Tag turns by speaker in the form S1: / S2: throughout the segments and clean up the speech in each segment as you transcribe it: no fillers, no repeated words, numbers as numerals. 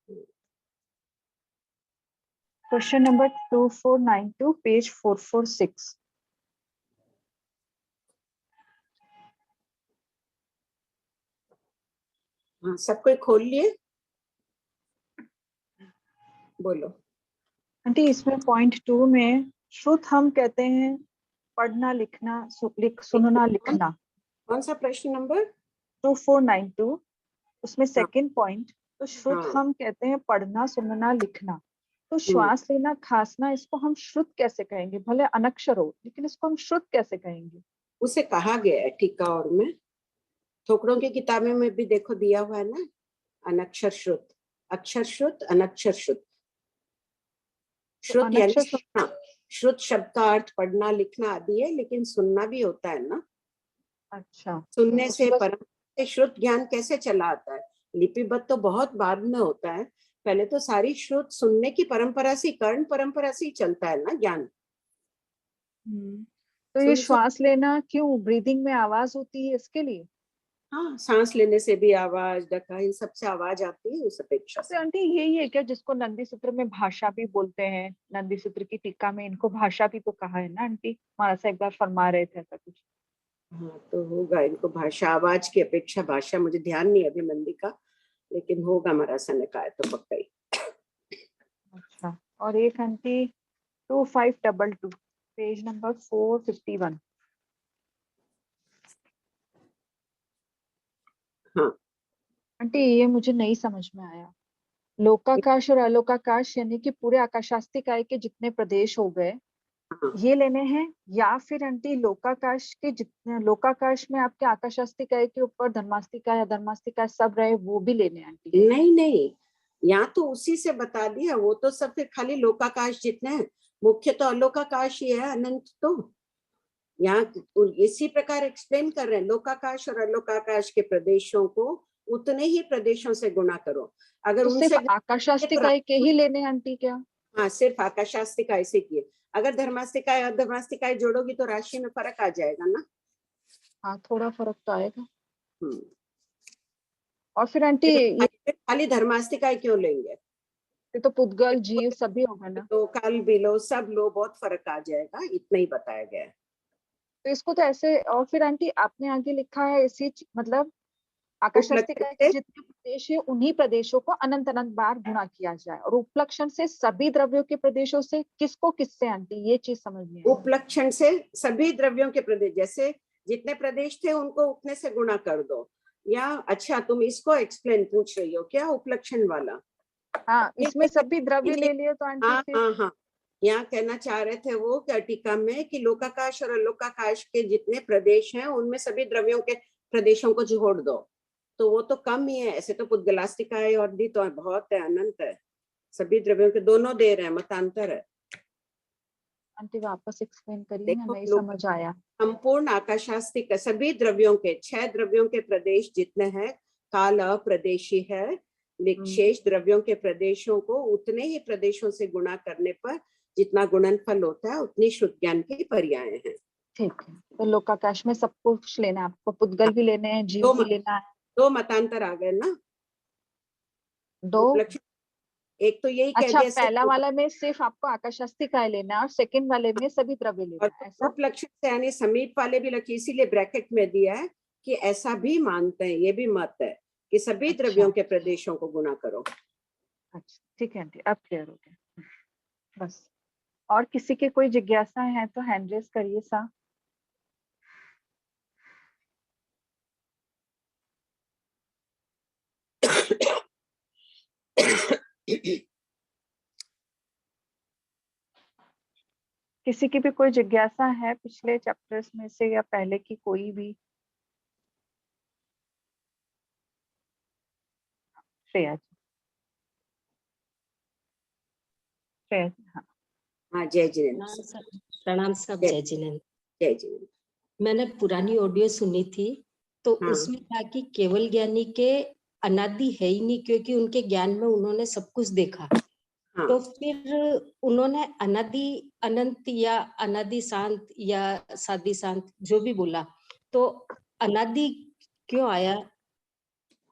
S1: Question number 2492, page 446।
S2: हाँ, सब कोई खोल लिए? बोलो।
S1: आंटी, इसमें पॉइंट 2 में श्रुत हम कहते हैं पढ़ना लिखना, सुनना लिखना।
S2: कौन सा प्रश्न नंबर?
S1: 2492, उसमें सेकंड पॉइंट। तो श्रुत
S2: हाँ।
S1: हम कहते हैं पढ़ना सुनना लिखना। तो श्वास लेना खांसना, इसको हम श्रुत कैसे कहेंगे? भले अनक्षर हो, लेकिन इसको हम श्रुत कैसे कहेंगे?
S2: उसे कहा गया है टीका और में, थोकड़ों की किताबें में भी देखो दिया हुआ है ना, अनक्षर श्रुत, अक्षर श्रुत, अनक्षर श्रुत। श्रुत यानी सुनना। श्रुत शब्द का अर्थ पढ़ना लिखना आदि है, लेकिन सुनना भी होता है ना।
S1: अच्छा,
S2: सुनने से परम से श्रुत ज्ञान कैसे चला आता है? लिपिबद्ध तो बहुत बाद में होता है, पहले तो सारी श्रुत सुनने की परंपरा से, कर्ण परंपरा से ही चलता है ना ज्ञान।
S1: तो ये श्वास लेना क्यों, ब्रीदिंग में आवाज होती है इसके लिए?
S2: हाँ, सांस लेने से भी आवाज, डका, इन सबसे आवाज आती है उस अपेक्षा से।
S1: तो आंटी यही है क्या जिसको नंदी सूत्र में भाषा भी बोलते हैं? नंदी सूत्र की टीका में इनको भाषा भी तो कहा है ना आंटी, हमारा से एक बार फरमा रहे थे ऐसा कुछ।
S2: हाँ, तो होगा इनको भाषा, आवाज की अपेक्षा भाषा, मुझे ध्यान नहीं अभी नंदी का, लेकिन होगा मरासा ने कहा तो पक्का ही।
S1: अच्छा, और एक आंटी 2522, पेज नंबर 451।
S2: हाँ
S1: आंटी ये मुझे नहीं समझ में आया। लोकाकाश और अलोकाकाश यानी कि पूरे आकाशास्तिकाय के जितने प्रदेश हो गए,
S2: हाँ।
S1: ये लेने हैं, या फिर आंटी लोकाकाश के जितने, लोकाकाश में आपके आकाशास्तिकाय के ऊपर धर्मास्तिकाय अधर्मास्तिकाय सब रहे, वो भी लेने हैं आंटी?
S2: नहीं नहीं, यहाँ तो उसी से बता दिया, वो तो सब फिर खाली लोकाकाश जितने हैं, मुख्य तो अलोकाकाश ही है, अनंत तो यहाँ इसी प्रकार एक्सप्लेन कर रहे हैं। लोकाकाश और अलोकाकाश के प्रदेशों को उतने ही प्रदेशों से गुणा करो। अगर
S1: तो
S2: उनसे
S1: सिर्फ आकाशास्तिकाय के ही लेने हैं आंटी क्या?
S2: हाँ, सिर्फ आकाशास्तिक ऐसे किए। अगर धर्मास्तिकाय और धर्मास्तिकाय जोड़ोगी तो राशि में फर्क आ जाएगा ना।
S1: हाँ, थोड़ा फर्क तो आएगा।
S2: हम्म।
S1: और फिर आंटी ये
S2: खाली धर्मास्तिकाय क्यों लेंगे?
S1: तो पुद्गल जीव सभी होगा ना?
S2: तो काल बिलो सब लो, बहुत फर्क आ जाएगा, इतना ही बताया गया है।
S1: तो इसको तो ऐसे, और फिर आंटी आपने आगे लिखा है इसी मतलब आकाशास्तिकाय के जितने प्रदेश है उन्हीं प्रदेशों को अनंत अनंत बार गुणा किया जाए, और उपलक्षण से सभी द्रव्यों के प्रदेशों से किसको किससे आंटी, ये चीज समझ में आई।
S2: उपलक्षण से सभी द्रव्यों के प्रदेश, जैसे जितने प्रदेश थे उनको उतने से गुणा कर दो। या अच्छा, तुम इसको एक्सप्लेन पूछ रही हो क्या, उपलक्षण वाला?
S1: हाँ, इसमें सभी द्रव्य ले लिए तो आंटी
S2: हाँ
S1: फिर।
S2: हाँ हाँ, यहाँ कहना चाह रहे थे वो क्या टीका में कि लोकाकाश और अलोकाकाश के जितने प्रदेश हैं उनमें सभी द्रव्यों के प्रदेशों को जोड़ दो, तो वो तो कम ही है। ऐसे तो पुद्गलास्तिका है और भी तो बहुत है, अनंत है। सभी द्रव्यों के दोनों दे रहे हैं, मतांतर है।
S1: आंटी वापस एक्सप्लेन करिए ना,
S2: देखो,
S1: नहीं समझ आया।
S2: संपूर्ण आकाशास्तिक सभी द्रव्यों के 6 द्रव्यों के प्रदेश जितने हैं, काल अप्रदेशी है, शेष द्रव्यों के प्रदेशों को उतने ही प्रदेशों से गुणा करने पर जितना गुणनफल होता है उतनी शुद्ध ज्ञान के पर्याय हैं।
S1: ठीक है, तो लोकाकाश में सब कुछ लेना है आपको, पुद्गल भी लेने हैं, जीव भी लेना है।
S2: दो मतांतर आ गए ना।
S1: दो।
S2: उपलक्षण एक तो यही कह
S1: अच्छा,
S2: दिया,
S1: पहला वाला में सिर्फ आपको आकाशास्तिकाय लेना है और सेकंड वाले में सभी द्रव्य लेना
S2: और
S1: है, ऐसा?
S2: उपलक्षण से यानी समीप वाले भी लगे, इसीलिए ब्रैकेट में दिया है कि ऐसा भी मानते हैं, ये भी मत है कि सभी द्रव्यों के प्रदेशों को गुणा करो।
S1: अच्छा ठीक है आंटी, अब क्लियर हो गया बस। और किसी के कोई जिज्ञासा है तो हैंड रेज करिए सा। किसी की भी कोई जिज्ञासा है पिछले चैप्टर्स में से या पहले की कोई भी? श्रेया जी, श्रेया जी, हाँ।
S2: हाँ, जय जिनेन्द्र।
S3: प्रणाम सब, जय जिनेन्द्र।
S2: जय जिनेन्द्र।
S3: मैंने पुरानी ऑडियो सुनी थी, तो उसमें था कि केवल ज्ञानी के अनादि है ही नहीं, क्योंकि उनके ज्ञान में उन्होंने सब कुछ देखा। तो फिर उन्होंने अनादि अनंत या अनादि शांत या सादि शांत जो भी बोला, तो अनादि क्यों आया?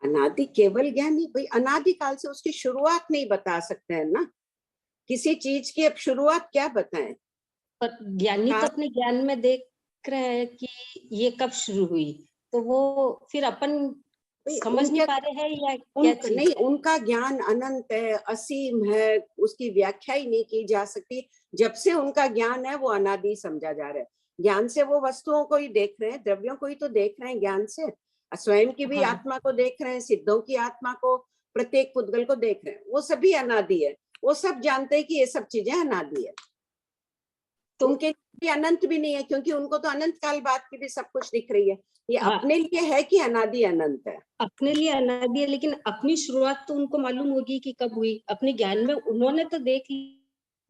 S2: अनादि केवल ज्ञानी, भाई अनादि काल से उसकी शुरुआत नहीं बता सकते हैं ना, किसी चीज की अब शुरुआत क्या बताएं।
S3: पर ज्ञानी तो अपने ज्ञान में देख रहे हैं कि ये कब शुरू हुई, तो वो फिर अपन समझ नहीं पा रहे हैं या क्या चीज?
S2: नहीं, उनका ज्ञान अनंत है, असीम है, उसकी व्याख्या ही नहीं की जा सकती। जब से उनका ज्ञान है वो अनादि समझा जा रहा है। ज्ञान से वो वस्तुओं को ही देख रहे हैं, द्रव्यों को ही तो देख रहे हैं ज्ञान से। स्वयं की भी आत्मा को देख रहे हैं, सिद्धों की आत्मा को, प्रत्येक पुद्गल को देख रहे हैं, वो सभी अनादि है। वो सब जानते हैं कि ये सब चीजें अनादि है। तो उनके लिए अनंत भी नहीं है, क्योंकि उनको तो अनंत काल बाद की भी सब कुछ दिख रही है। ये अपने लिए है कि अनादि अनंत है?
S3: अपने लिए अनादि है, लेकिन अपनी शुरुआत तो उनको मालूम होगी कि कब हुई। अपने ज्ञान में उन्होंने तो देख ली,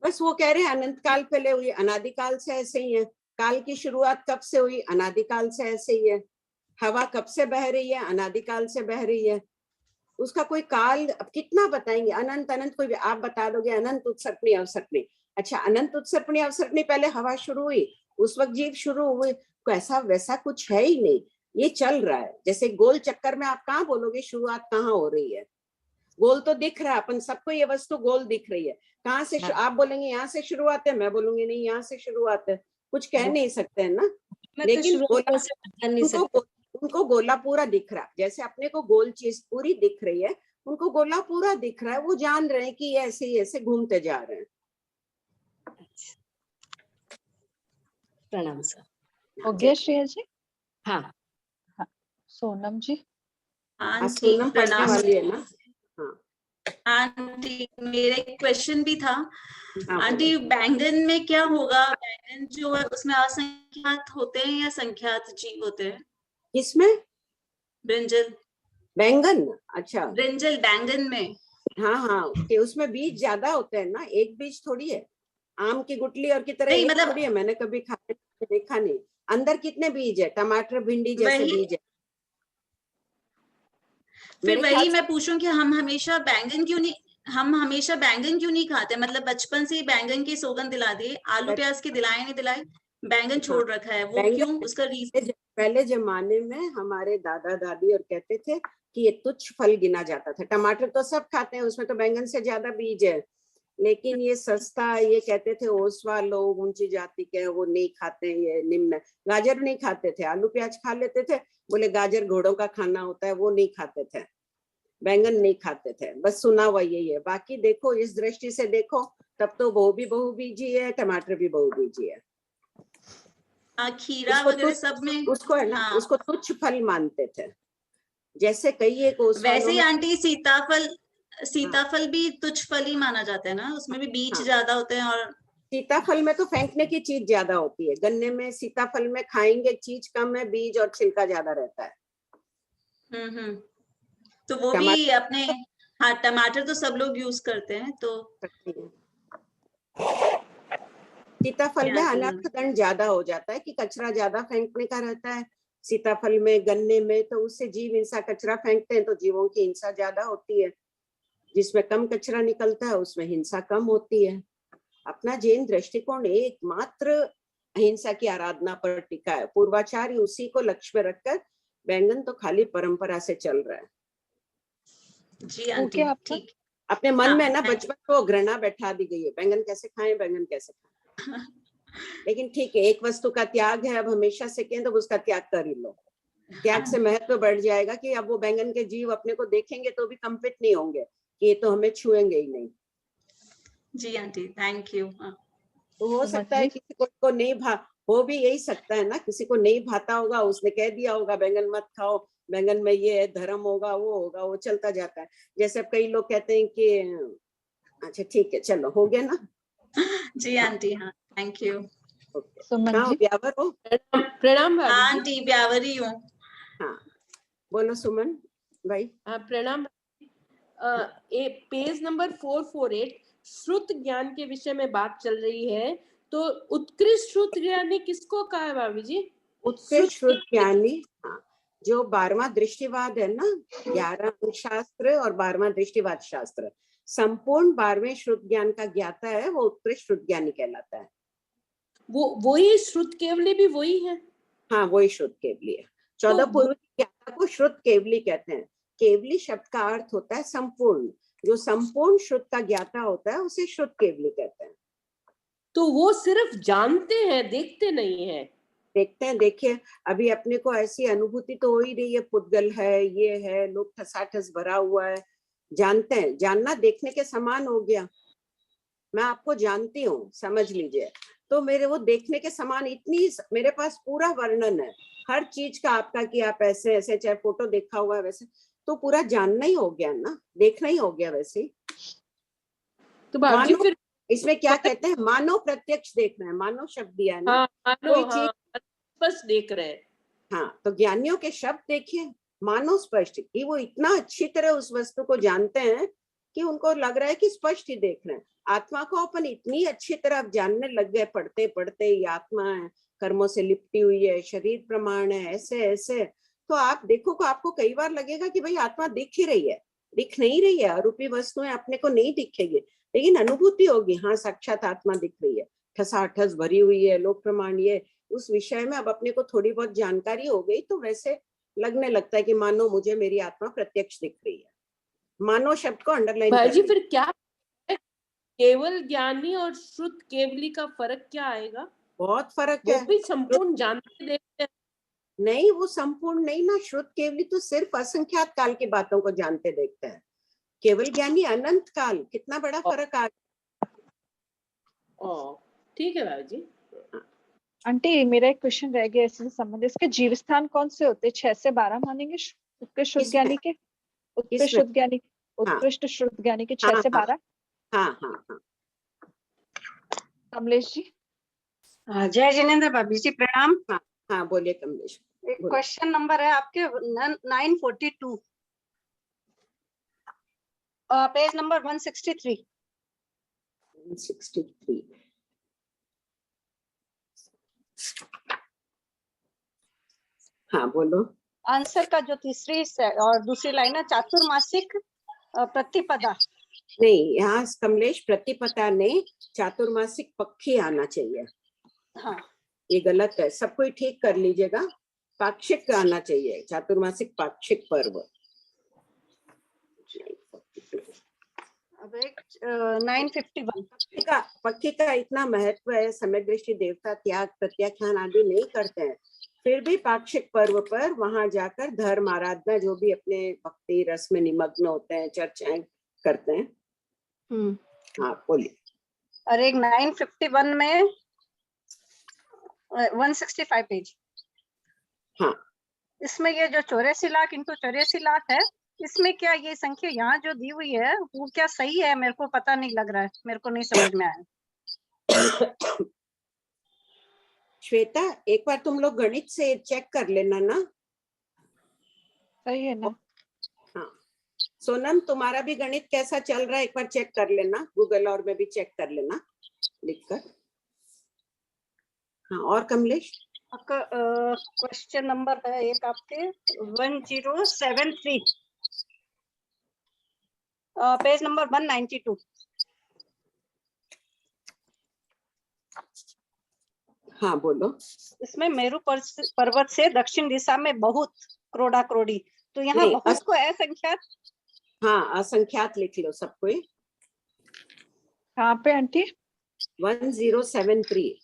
S2: बस वो कह रहे हैं अनंत काल पहले हुई, अनादि काल से ऐसे ही है। काल की शुरुआत कब से हुई? अनादि काल से ऐसे ही है। हवा कब से बह रही है? अनादि काल से बह रही है। उसका कोई काल अब कितना बताएंगे? अनंत अनंत कोई आप बता दोगे अनंत उत्सर्पणी अवसर्पणी। अच्छा, अनंत उत्सर्पणी अवसर्पणी पहले हवा शुरू हुई, उस वक्त जीव शुरू हुए? ऐसा वैसा कुछ है ही नहीं, ये चल रहा है। जैसे गोल चक्कर में आप कहाँ बोलोगे शुरुआत कहाँ हो रही है? गोल तो दिख रहा है, अपन सबको ये वस्तु गोल दिख रही है। कहाँ से आप बोलेंगे यहाँ से शुरुआत है, मैं बोलूंगी नहीं यहाँ से शुरुआत है। कुछ कह नहीं सकते है ना। लेकिन उनको गोला पूरा दिख रहा है, जैसे अपने को गोल चीज पूरी दिख रही है, उनको गोला पूरा दिख रहा है। वो जान रहे हैं कि ऐसे ऐसे घूमते जा रहे हैं।
S3: प्रणाम सर।
S1: हो गया श्रेया जी?
S3: हाँ
S1: हाँ, सोनम जी।
S4: आंटी
S2: सोनम पढ़ने वाली है ना? हाँ
S4: आंटी, मेरा एक क्वेश्चन भी था।
S2: हाँ,
S4: आंटी, बैंगन में क्या होगा? बैंगन जो है उसमें असंख्यात होते हैं या संख्यात जीव होते हैं?
S2: किसमें?
S4: ब्रिंजल।
S2: बैंगन? अच्छा,
S4: ब्रिंजल बैंगन में।
S2: हाँ हाँ, कि उसमें बीज ज्यादा होते हैं ना, एक बीज थोड़ी है। आम की गुठली और की तरह
S4: नहीं,
S2: एक
S4: मतलब
S2: थोड़ी है, मैंने कभी खाने देखा नहीं। अंदर कितने बीज है? टमाटर भिंडी जैसे बीज है।
S4: फिर वही मैं पूछूं कि हम हमेशा बैंगन क्यों नहीं खाते? मतलब बचपन से ही बैंगन की सौगंध दिला दिए, आलू प्याज की दिलाए नहीं दिलाए, बैंगन छोड़ रखा है, वो क्यों? उसका रीजन?
S2: पहले जमाने में हमारे दादा दादी और कहते थे कि ये तुच्छ फल गिना जाता था। टमाटर तो सब खाते हैं, उसमें तो बैंगन से ज्यादा बीज है, लेकिन ये सस्ता, ये कहते थे ओसवा लोग ऊंची जाति के वो नहीं खाते, ये निम्न। गाजर नहीं खाते थे, आलू प्याज खा लेते थे, बोले गाजर घोड़ों का खाना होता है, वो नहीं खाते थे। बैंगन नहीं खाते थे, बस सुना हुआ यही है। बाकी देखो, इस दृष्टि से देखो, तब तो वो भी बहुबीजी है, टमाटर भी बहुबीजी है।
S4: खीरा वगैरह सब में
S2: उसको है ना, उसको तुच्छ फल मानते थे। जैसे कई एक
S4: वैसे ही आंटी सीताफल भी तुच्छ फल ही माना जाता है ना, उसमें भी बीज ज्यादा होते हैं। और
S2: सीताफल में तो फेंकने की चीज ज्यादा होती है, गन्ने में सीताफल में खाएंगे चीज कम है, बीज और छिलका ज्यादा रहता है।
S4: तो वो भी अपने, हाँ, टमाटर तो सब लोग यूज करते हैं। तो
S2: सीताफल में अनर्थ दंड ज्यादा हो जाता है कि कचरा ज्यादा फेंकने का रहता है। सीताफल में, गन्ने में तो उससे जीव हिंसा, कचरा फेंकते हैं तो जीवों की हिंसा ज्यादा होती है। जिसमें कम कचरा निकलता है उसमें हिंसा कम होती है। अपना जैन दृष्टिकोण एकमात्र अहिंसा की आराधना पर टिका है। पूर्वाचार्य उसी को लक्ष्य में रखकर, बैंगन तो खाली परंपरा से चल रहा है।
S4: जी आंटी, ठीक।
S2: अपने मन में ना बचपन को घृणा बैठा दी गई है, बैंगन कैसे खाएं, बैंगन कैसे खाएं। लेकिन ठीक है, एक वस्तु का त्याग है, अब हमेशा से कहें तो उसका त्याग कर ही लो। त्याग से महत्व बढ़ जाएगा कि अब वो बैंगन के जीव अपने को देखेंगे तो भी कंपित नहीं होंगे कि ये तो हमें छुएंगे ही नहीं।
S4: जी आंटी, थैंक यू।
S2: तो हो सकता है किसी को नहीं हो भी यही सकता है ना, किसी को नहीं भाता होगा, उसने कह दिया होगा बैंगन मत खाओ, बैंगन में ये धर्म होगा, वो होगा, वो चलता जाता है। जैसे अब कई लोग कहते हैं कि अच्छा ठीक है, चलो हो गया ना।
S4: जी आंटी, हाँ, थैंक यू।
S1: सुमन जी,
S2: ब्यावर हो?
S5: प्रणाम भाभी।
S4: आंटी ब्यावरी हूँ।
S2: हाँ, बोलो सुमन भाई।
S5: प्रणाम। पेज नंबर 448 श्रुत ज्ञान के विषय में बात चल रही है, तो उत्कृष्ट श्रुत ज्ञानी किसको कहा है भाभी जी?
S2: उत्कृष्ट श्रुत ज्ञानी, हाँ, जो 12वां दृष्टिवाद है ना, 11वां शास्त्र और 12वां दृष्टिवाद शास्त्र, संपूर्ण 12वें श्रुत ज्ञान का ज्ञाता है, वो उत्कृष्ट श्रुत ज्ञानी कहलाता है।
S5: वही श्रुत केवली भी वही है?
S2: हाँ, वही श्रुत केवली है। 14 पूर्व ज्ञाता को श्रुत केवली कहते हैं। केवली शब्द का अर्थ होता है संपूर्ण। जो संपूर्ण श्रुत का ज्ञाता होता है उसे श्रुत केवली कहते हैं।
S5: तो वो सिर्फ जानते हैं, देखते नहीं है।
S2: देखते हैं, देखिए अभी अपने को ऐसी अनुभूति तो हो ही रही है, पुद्गल है, ये है, लोग ठसाठस भरा हुआ है, जानते हैं। जानना देखने के समान हो गया। मैं आपको जानती हूँ, समझ लीजिए, तो मेरे वो देखने के समान इतनी, मेरे पास पूरा वर्णन है हर चीज का आपका, कि आप ऐसे ऐसे, चाहे फोटो देखा हुआ है वैसे, तो पूरा जानना ही हो गया ना, देखना ही हो गया वैसे।
S5: तो बाबूजी फिर
S2: इसमें क्या कहते हैं, मानो प्रत्यक्ष देखना है, मानो शब्द दिया है ना।
S5: हाँ, मानो,
S2: कोई
S5: हाँ,
S2: चीज
S5: बस देख रहे हैं।
S2: हाँ, तो ज्ञानियों के शब्द देखिए, मानो स्पष्ट, कि वो इतना अच्छी तरह उस वस्तु को जानते हैं कि उनको लग रहा है कि स्पष्ट ही देख रहे हैं। आत्मा को अपन इतनी अच्छी तरह जानने लग गए, पढ़ते पढ़ते, ये आत्मा है, कर्मों से लिपटी हुई है, शरीर प्रमाण है, ऐसे ऐसे। तो आप देखो को आपको कई बार लगेगा कि भाई आत्मा दिख ही रही है, दिख नहीं रही है, अरूपी वस्तुएं अपने को नहीं दिखेगी, लेकिन अनुभूति होगी, हाँ साक्षात आत्मा दिख रही है, ठसाठस भरी हुई है, लोक प्रमाण, ये उस विषय में अब अपने को थोड़ी बहुत जानकारी हो गई, तो वैसे लगने लगता है कि मानो मुझे मेरी आत्मा प्रत्यक्ष दिख रही है। मानो शब्द को अंडरलाइन
S5: भाईजी फिर क्या है? केवल ज्ञानी और श्रुत केवली का फर्क क्या आएगा?
S2: बहुत फर्क
S5: वो
S2: है।
S5: भी संपूर्ण जानते देखते हैं।
S2: नहीं, वो संपूर्ण नहीं ना, श्रुत केवली तो सिर्फ असंख्यात काल की बातों को जानते देखते हैं। केवल ज्ञानी अनंत काल, कितना बड़ा फर्क आ
S5: ओ, ठीक है भाईजी।
S1: आंटी मेरा एक क्वेश्चन रह गया इससे संबंधित, इसके जीव स्थान कौन से होते हैं? 6 से 12 मानेंगे उत्कृष्ट शुद्ध ज्ञानी के? उत्कृष्ट शुद्ध ज्ञानी, उत्कृष्ट शुद्ध ज्ञानी के 6 से 12।
S2: हाँ हाँ हाँ।
S1: कमलेश जी।
S6: जय जिनेन्द्र भाभी जी, प्रणाम।
S2: हाँ बोलिए कमलेश।
S6: एक क्वेश्चन नंबर है आपके 942, पेज नंबर 163।
S2: 163। हाँ बोलो।
S6: आंसर का जो तीसरी और दूसरी लाइन है, चातुर्मासिक प्रतिपदा।
S2: नहीं, यहाँ कमलेश प्रतिपदा नहीं, चातुर्मासिक पक्षी आना चाहिए।
S6: हाँ,
S2: ये गलत है, सब कोई ठीक कर लीजिएगा। पाक्षिक आना चाहिए, चातुर्मासिक पाक्षिक पर्व।
S6: अब एक 951।
S2: पक्षी का इतना महत्व है, समय दृष्टि देवता त्याग प्रत्याख्यान आदि नहीं करते हैं, फिर भी पाक्षिक पर्व पर वहां जाकर धर्म आराधना, जो भी अपने भक्ति रस में निमग्न होते हैं, चर्चाएं करते हैं। हाँ बोलिए।
S6: और एक 951 में 165 पेज।
S2: हाँ,
S6: इसमें ये जो 84 लाख इंटू 84 लाख है, इसमें क्या ये संख्या यहाँ जो दी हुई है वो क्या सही है? मेरे को पता नहीं लग रहा है, मेरे को नहीं समझ में आया।
S2: श्वेता एक बार तुम लोग गणित से चेक कर लेना ना।
S1: सही है ना?
S2: हाँ सोनम, तुम्हारा भी गणित कैसा चल रहा है एक बार चेक कर लेना, गूगल और में भी चेक कर लेना लिखकर। हाँ, और कमलेश?
S6: आपका क्वेश्चन नंबर है एक आपके 1073, पेज नंबर 192।
S2: हाँ बोलो।
S6: इसमें मेरू पर्वत से दक्षिण दिशा में बहुत क्रोड़ा क्रोड़ी, तो यहाँ बहुत को असंख्यात।
S2: हाँ, असंख्यात लिख लो सब कोई।
S1: कहाँ पे आंटी?
S2: 1073।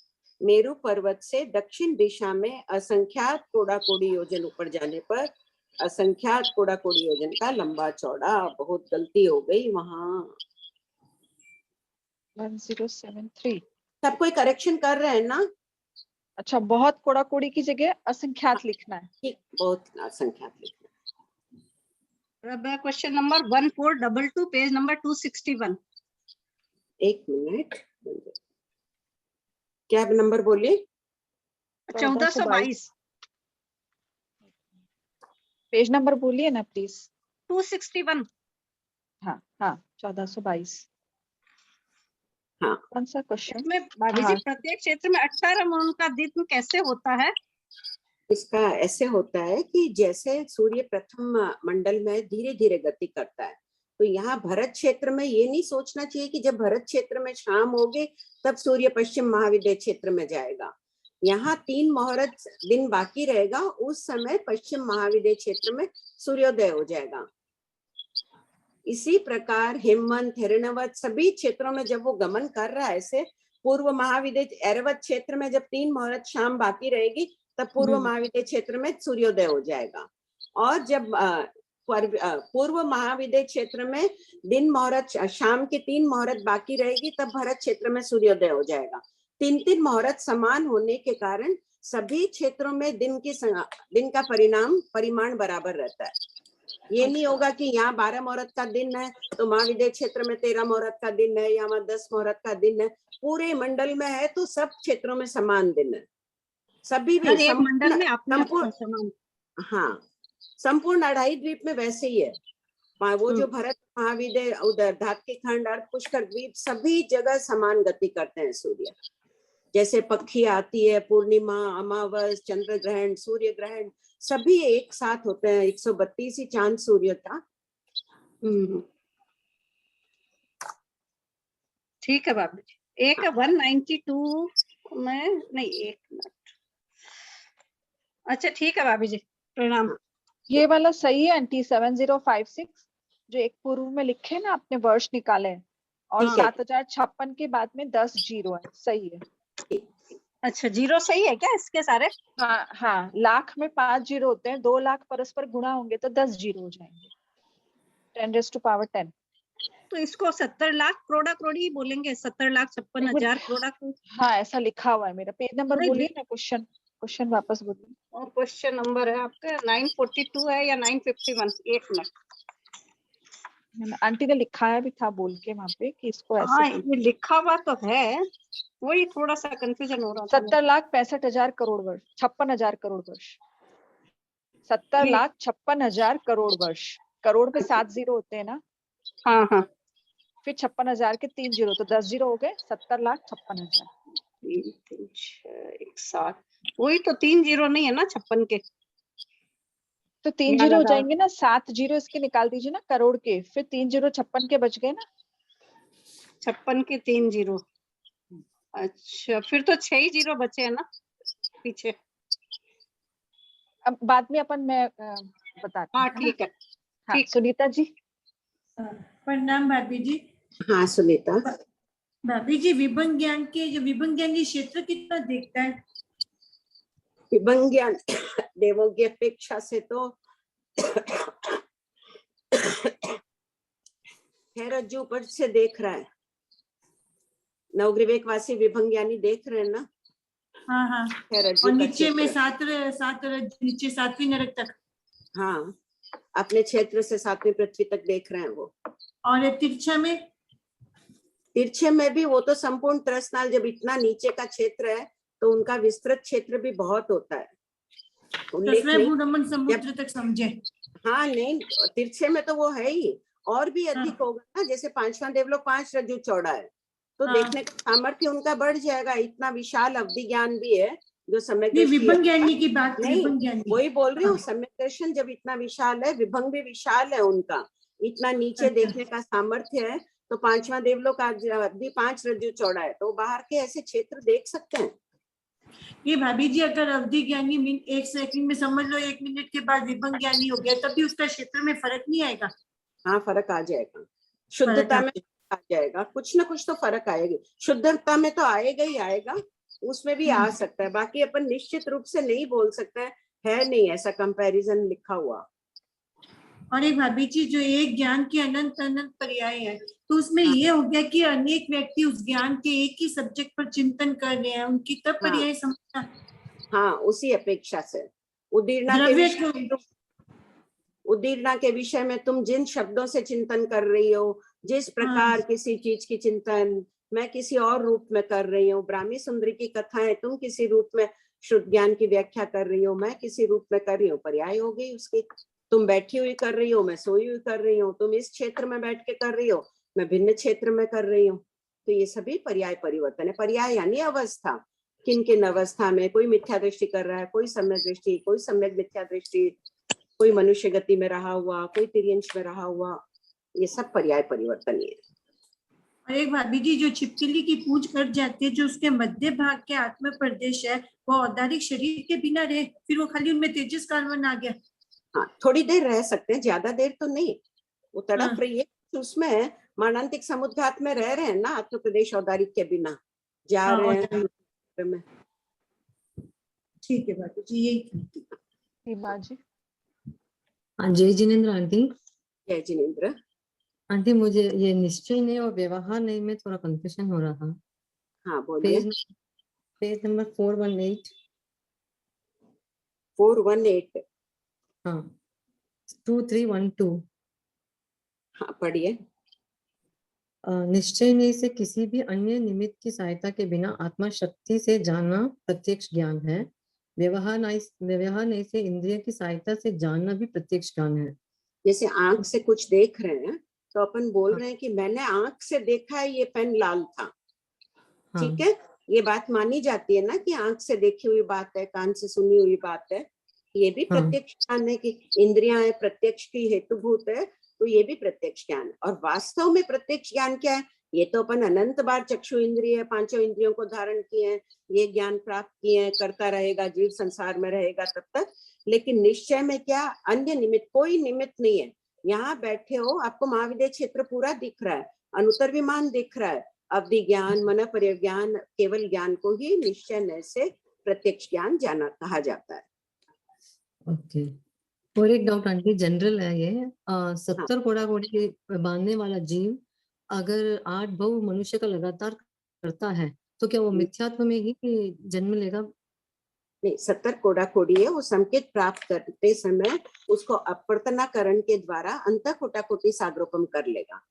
S2: मेरू पर्वत से दक्षिण दिशा में असंख्यात कोड़ा कोड़ी योजन ऊपर जाने पर, असंख्यात कोड़ा कोड़ी योजन का लंबा चौड़ा, बहुत गलती हो गई वहां।
S1: 1073।
S2: सब कोई करेक्शन कर रहे हैं ना?
S1: अच्छा, बहुत कोड़ा कोड़ी की जगह असंख्यात लिखना है।
S2: ठीक, बहुत असंख्यात लिखना
S6: है। Question number 1422, page number 261।
S2: एक मिनट, क्या नंबर बोलिए?
S6: 1422।
S1: पेज नंबर बोलिए ना प्लीज।
S6: 261।
S1: हाँ हाँ, 1422।
S2: हाँ,
S1: कौन सा क्वेश्चन?
S6: इसमें भाभी जी प्रत्येक क्षेत्र में 18 मूल का द्वित्व कैसे होता है?
S2: इसका ऐसे होता है कि जैसे सूर्य प्रथम मंडल में धीरे धीरे गति करता है, तो यहाँ भरत क्षेत्र में ये नहीं सोचना चाहिए कि जब भरत क्षेत्र में शाम होगी तब सूर्य पश्चिम महाविद्य क्षेत्र में जाएगा। यहाँ 3 मुहूर्त दिन बाकी रहेगा, उस समय पश्चिम महाविद्य क्षेत्र में सूर्योदय हो जाएगा। इसी प्रकार हेमंत, हिरण्यवत सभी क्षेत्रों में जब वो गमन कर रहा है, ऐसे पूर्व महाविद्य ऐरावत क्षेत्र में जब 3 मुहूर्त शाम बाकी रहेगी, तब पूर्व महाविद्य क्षेत्र में सूर्योदय हो जाएगा। और जब पूर्व महाविद्य क्षेत्र में दिन मुहूर्त शाम के 3 मुहूर्त बाकी रहेगी, तब भरत क्षेत्र में सूर्योदय हो जाएगा। 3-3 मुहूर्त समान होने के कारण सभी क्षेत्रों में दिन का परिमाण बराबर रहता है। ये नहीं होगा कि यहाँ 12 मुहूर्त का दिन है तो महाविद्य क्षेत्र में 13 मुहूर्त का दिन है, या वहाँ 10 मुहूर्त का दिन है। पूरे मंडल में है तो सब क्षेत्रों में समान दिन है, सभी भी
S6: मंडल में संपूर्ण समान।
S2: हाँ, संपूर्ण 2.5 द्वीप में वैसे ही है। वो जो भरत महाविद्य, उधर धात्विक खंड, अर्ध पुष्कर द्वीप, सभी जगह समान गति करते हैं सूर्य। जैसे पक्षी आती है, पूर्णिमा, अमावस, चंद्र ग्रहण, सूर्य ग्रहण, सभी एक साथ होते हैं। 132 ही चांद सूर्य का।
S6: ठीक है बाबू जी। एक 192 में नहीं, एक मिनट। अच्छा ठीक है भाभी जी, प्रणाम।
S1: ये वाला सही है आंटी, 7056 जो एक पूर्व में लिखे ना आपने वर्ष निकाले, और 7056 के बाद में 10 जीरो है, सही है।
S6: अच्छा, जीरो सही है क्या इसके सारे?
S1: हाँ हाँ, लाख में 5 जीरो होते हैं, 2 लाख परस्पर गुणा होंगे तो 10 जीरो हो जाएंगे, 10⁻10।
S6: तो इसको 70 लाख करोड़ा करोड़ी बोलेंगे, 70,56,000 करोड़ा।
S1: हाँ ऐसा लिखा हुआ है मेरा। पेज नंबर बोलिए ना, क्वेश्चन वापस बोलिए।
S6: और क्वेश्चन नंबर है आपका 942 है या 951? एक मिनट,
S1: आंटी ने लिखाया भी था बोल के वहाँ पे कि इसको ऐसे।
S6: हाँ ये लिखा हुआ तो है, वही थोड़ा सा कंफ्यूजन हो रहा था।
S1: 70,65,000 करोड़ वर्ष, 56,000 करोड़ वर्ष, 70,56,000 करोड़ वर्ष। करोड़ में 7 जीरो होते हैं ना।
S6: हाँ हाँ,
S1: फिर 56,000 के 3 जीरो, तो 10 जीरो हो गए, 70,56,000।
S6: 7 वही तो, 3 जीरो नहीं है ना 56 के,
S1: तो 3 जीरो हो जाएंगे ना। 7 जीरो इसके निकाल दीजिए ना करोड़ के, फिर 3 जीरो 56 के बच गए ना।
S6: 56 के 3 जीरो। अच्छा, फिर तो 6 जीरो बचे हैं ना पीछे।
S1: अब बाद में अपन मैं बताती हूँ।
S6: हाँ ठीक है।
S1: हाँ सुनीता जी।
S7: प्रणाम भाभी जी।
S2: हाँ सुनीता।
S7: भाभी जी, विभंग ज्ञान की क्षेत्र कितना देखता है?
S2: विभंग ज्ञान देवों की अपेक्षा से तो रज्जु पर से देख रहा है। नवग्रीवेक वासी विभंग ज्ञानी देख रहे हैं ना।
S7: हाँ हाँ, और नीचे में नीचे 7वीं नरक तक।
S2: हाँ, अपने क्षेत्र से 7वीं पृथ्वी तक देख रहे हैं वो।
S7: और तिरछा में
S2: भी वो तो संपूर्ण त्रसनाल, जब इतना नीचे का क्षेत्र है तो उनका विस्तृत क्षेत्र भी बहुत होता है।
S7: समुद्र तक समझे।
S2: हाँ नहीं, तिरछे में तो वो है ही, और भी अधिक होगा ना। जैसे 5वां देवलोक 5 रज्जु चौड़ा है, तो देखने का सामर्थ्य उनका बढ़ जाएगा। इतना विशाल अवधि ज्ञान भी है जो सम्यक
S7: विभंग ज्ञानी की बात
S2: नहीं, वही बोल रही हूँ। सम्यक दर्शन जब इतना विशाल है, विभंग भी विशाल है उनका, इतना नीचे देखने का सामर्थ्य है। तो 5वां देवलोक भी 5 रज्जु चौड़ा है, तो बाहर के ऐसे क्षेत्र देख सकते हैं।
S7: ये भाभी जी, अगर अवधि ज्ञानी 1 सेकंड में समझ लो, 1 मिनट के बाद विभंग ज्ञानी हो गया, तब भी उसका क्षेत्र में फर्क नहीं आएगा?
S2: हाँ फर्क आ जाएगा, शुद्धता में आ जाएगा, कुछ ना कुछ तो फर्क आएगा। शुद्धता में तो आएगा ही आएगा, उसमें भी आ सकता है। बाकी अपन निश्चित रूप से नहीं बोल सकते है नहीं ऐसा कंपैरिजन लिखा हुआ।
S7: और एक भाभी जी, जो एक ज्ञान के अनंत पर्याय है, तो उसमें ये हो गया कि अनेक व्यक्ति उस ज्ञान के एक ही सब्जेक्ट पर चिंतन कर रहे हैं, उनकी तब पर्याय समझना। हाँ,
S2: उसी अपेक्षा से उदीर्णा के विषय में तुम जिन शब्दों से चिंतन कर रही हो, जिस प्रकार किसी चीज की चिंतन मैं किसी और रूप में कर रही हूँ। ब्राह्मी सुंदरी की कथाएं तुम किसी रूप में शुद्ध ज्ञान की व्याख्या कर रही हो, मैं किसी रूप में कर रही हूँ, पर्याय हो गई उसकी। तुम बैठी हुई कर रही हो, मैं सोई हुई कर रही हूँ। तुम इस क्षेत्र में बैठ के कर रही हो, मैं भिन्न क्षेत्र में कर रही हूँ। तो ये सभी पर्याय परिवर्तन है। पर्याय यानी अवस्था, किन किन अवस्था में कोई मिथ्या दृष्टि कर रहा है, कोई सम्यक दृष्टि, कोई सम्यक मिथ्या दृष्टि, कोई मनुष्य गति में रहा हुआ, कोई तिर्यंश में रहा हुआ, ये सब पर्याय परिवर्तन है।
S7: और एक भाभी जी, जो छिपकली की पूंछ कट जाती है, जो उसके मध्य भाग के आत्म प्रदेश है, वो औदारिक शरीर के बिना रहे, फिर वो खाली उनमें तेजस कार्बन आ गया।
S2: हाँ, थोड़ी देर रह सकते हैं, ज्यादा देर तो नहीं। वो तड़प
S7: हाँ।
S2: रही है, उसमें मानांतिक समुद्घात में रह रहे हैं ना, आत्म प्रदेश औदारिक के बिना जा
S7: हाँ,
S2: रहे हैं
S7: औदारिक।
S2: में।
S7: ठीक है बाबू जी, यही थी।
S1: सीमा जी।
S8: हाँ, जय जिनेन्द्र आंटी।
S2: जय जिनेन्द्र।
S8: आंटी, मुझे ये निश्चय नहीं और व्यवहार नहीं में थोड़ा कंफ्यूजन हो रहा।
S2: हाँ बोलिए।
S8: Page number 418।
S2: 418।
S8: हाँ, 2312।
S2: हाँ पढ़िए।
S8: निश्चय नहीं से किसी भी अन्य निमित्त की सहायता के बिना आत्मा शक्ति से जानना प्रत्यक्ष ज्ञान है। व्यवहार नहीं से इंद्रिय की सहायता से जानना भी प्रत्यक्ष ज्ञान है।
S2: जैसे आंख से कुछ देख रहे हैं तो अपन बोल रहे हैं कि मैंने आंख से देखा है ये पेन लाल था।
S8: हाँ।
S2: ठीक है, ये बात मानी जाती है ना कि आंख से देखी हुई बात है, कान से सुनी हुई बात है। ये भी
S8: हाँ।
S2: प्रत्यक्ष ज्ञान है कि इंद्रियां प्रत्यक्ष की हेतुभूत है, तो ये भी प्रत्यक्ष ज्ञान है। और वास्तव में प्रत्यक्ष ज्ञान क्या है? ये तो अपन अनंत बार चक्षु इंद्रिय, पांचों इंद्रियों को धारण किए हैं, ये ज्ञान प्राप्त किए हैं, करता रहेगा, जीव संसार में रहेगा तब तक। लेकिन निश्चय में क्या? अन्य निमित्त, कोई निमित्त नहीं है। यहाँ बैठे हो, आपको महाविद्य क्षेत्र पूरा दिख रहा है, अनुत्तर विमान दिख रहा है, अवधि ज्ञान, मन परिज्ञान, केवल ज्ञान को ही निश्चय से प्रत्यक्ष ज्ञान जाना कहा जाता है।
S8: ओके। और एक डाउट आंटी, जनरल है ये। 70 कोड़ा कोड़ी बांधने वाला जीव अगर 8 भव मनुष्य का लगातार करता है तो क्या वो मिथ्यात्व में ही जन्म लेगा?
S2: नहीं, 70 कोड़ा कोड़ी है, वो संकेत प्राप्त करते समय उसको अपर्तनाकरण के द्वारा अंतः कोटा कोटि साग्रोपम कर लेगा।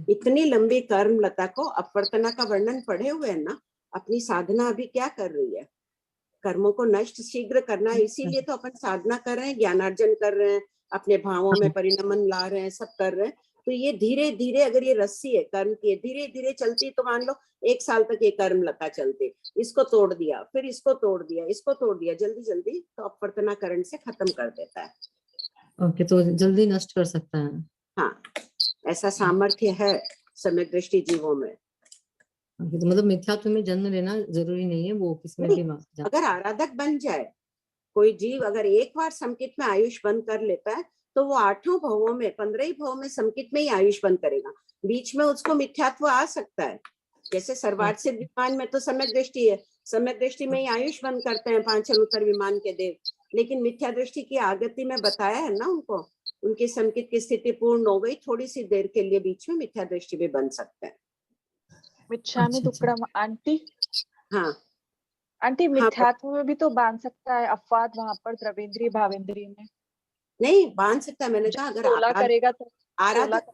S2: इतनी लंबी कर्म लता को अपर्तना का वर्णन पढ़े हुए है ना। अपनी साधना अभी क्या कर रही है? कर्मों को नष्ट शीघ्र करना, इसीलिए तो अपन साधना कर रहे हैं, ज्ञानार्जन कर रहे हैं, अपने भावों में परिणमन ला रहे हैं, सब कर रहे हैं। तो ये धीरे धीरे, अगर ये रस्सी है कर्म की, धीरे धीरे चलती, तो मान लो 1 साल तक ये कर्म लता चलती, इसको तोड़ दिया, फिर इसको तोड़ दिया, इसको तोड़ दिया, जल्दी जल्दी तो अपर्तनाकरण से खत्म कर देता है।
S8: ओके, तो जल्दी नष्ट कर सकता है।
S2: हाँ, ऐसा सामर्थ्य है सम्यक दृष्टि जीवों में।
S8: तो मतलब मिथ्यात्व में जन्म लेना जरूरी नहीं है, वो किसमें भी
S2: अगर आराधक बन जाए कोई जीव, अगर एक बार संकित में आयुष बंद कर लेता है तो वो 8 भवों में, 15 भवों में संकित में ही आयुष बंद करेगा। बीच में उसको मिथ्यात्व आ सकता है। जैसे सर्वार्थ सिद्ध विमान में तो सम्यक दृष्टि है, सम्यक दृष्टि में ही आयुष बंद करते हैं 5 अनुत्तर विमान के देव। लेकिन मिथ्या दृष्टि की आगति में बताया है ना उनको, उनकी संकित की स्थिति पूर्ण हो गई, थोड़ी सी देर के लिए बीच में मिथ्या दृष्टि भी बन सकता है।
S1: मिच्छामी दुक्कड़म आंटी।
S2: हाँ
S1: आंटी, मिथ्यात्व में भी तो बांध सकता है अपवाद वहां पर द्रवेंद्रीय भावेंद्रीय में। नहीं
S2: बांध सकता, मैंने कहा अगर
S1: तोला करेगा तो
S2: आराधक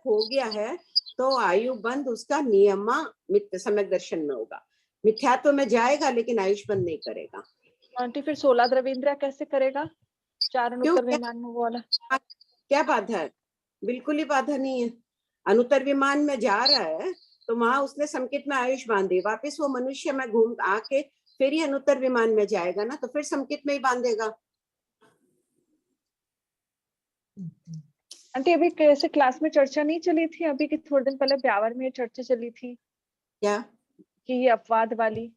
S2: हो गया है तो आयु बंद उसका नियमा सम्यक दर्शन में होगा। मिथ्यात्व में जाएगा लेकिन आयुष बंद नहीं करेगा।
S1: आंटी फिर 16 द्रवेंद्रिय कैसे करेगा? 4 अनुत्तर विमान में वाला
S2: क्या बाधा है? बिल्कुल ही बाधा नहीं है। अनुत्तर विमान में जा रहा है तो वहां उसने संकित में आयुष बांधी, वापिस वो मनुष्य में घूम आके फिर ही अनुत्तर विमान में जाएगा ना, तो फिर संकित में ही बांधेगा।
S1: आंटी अभी कैसे क्लास में चर्चा नहीं चली थी अभी कि थोड़े दिन पहले ब्यावर में चर्चा चली थी
S2: क्या
S1: कि ये अपवाद वाली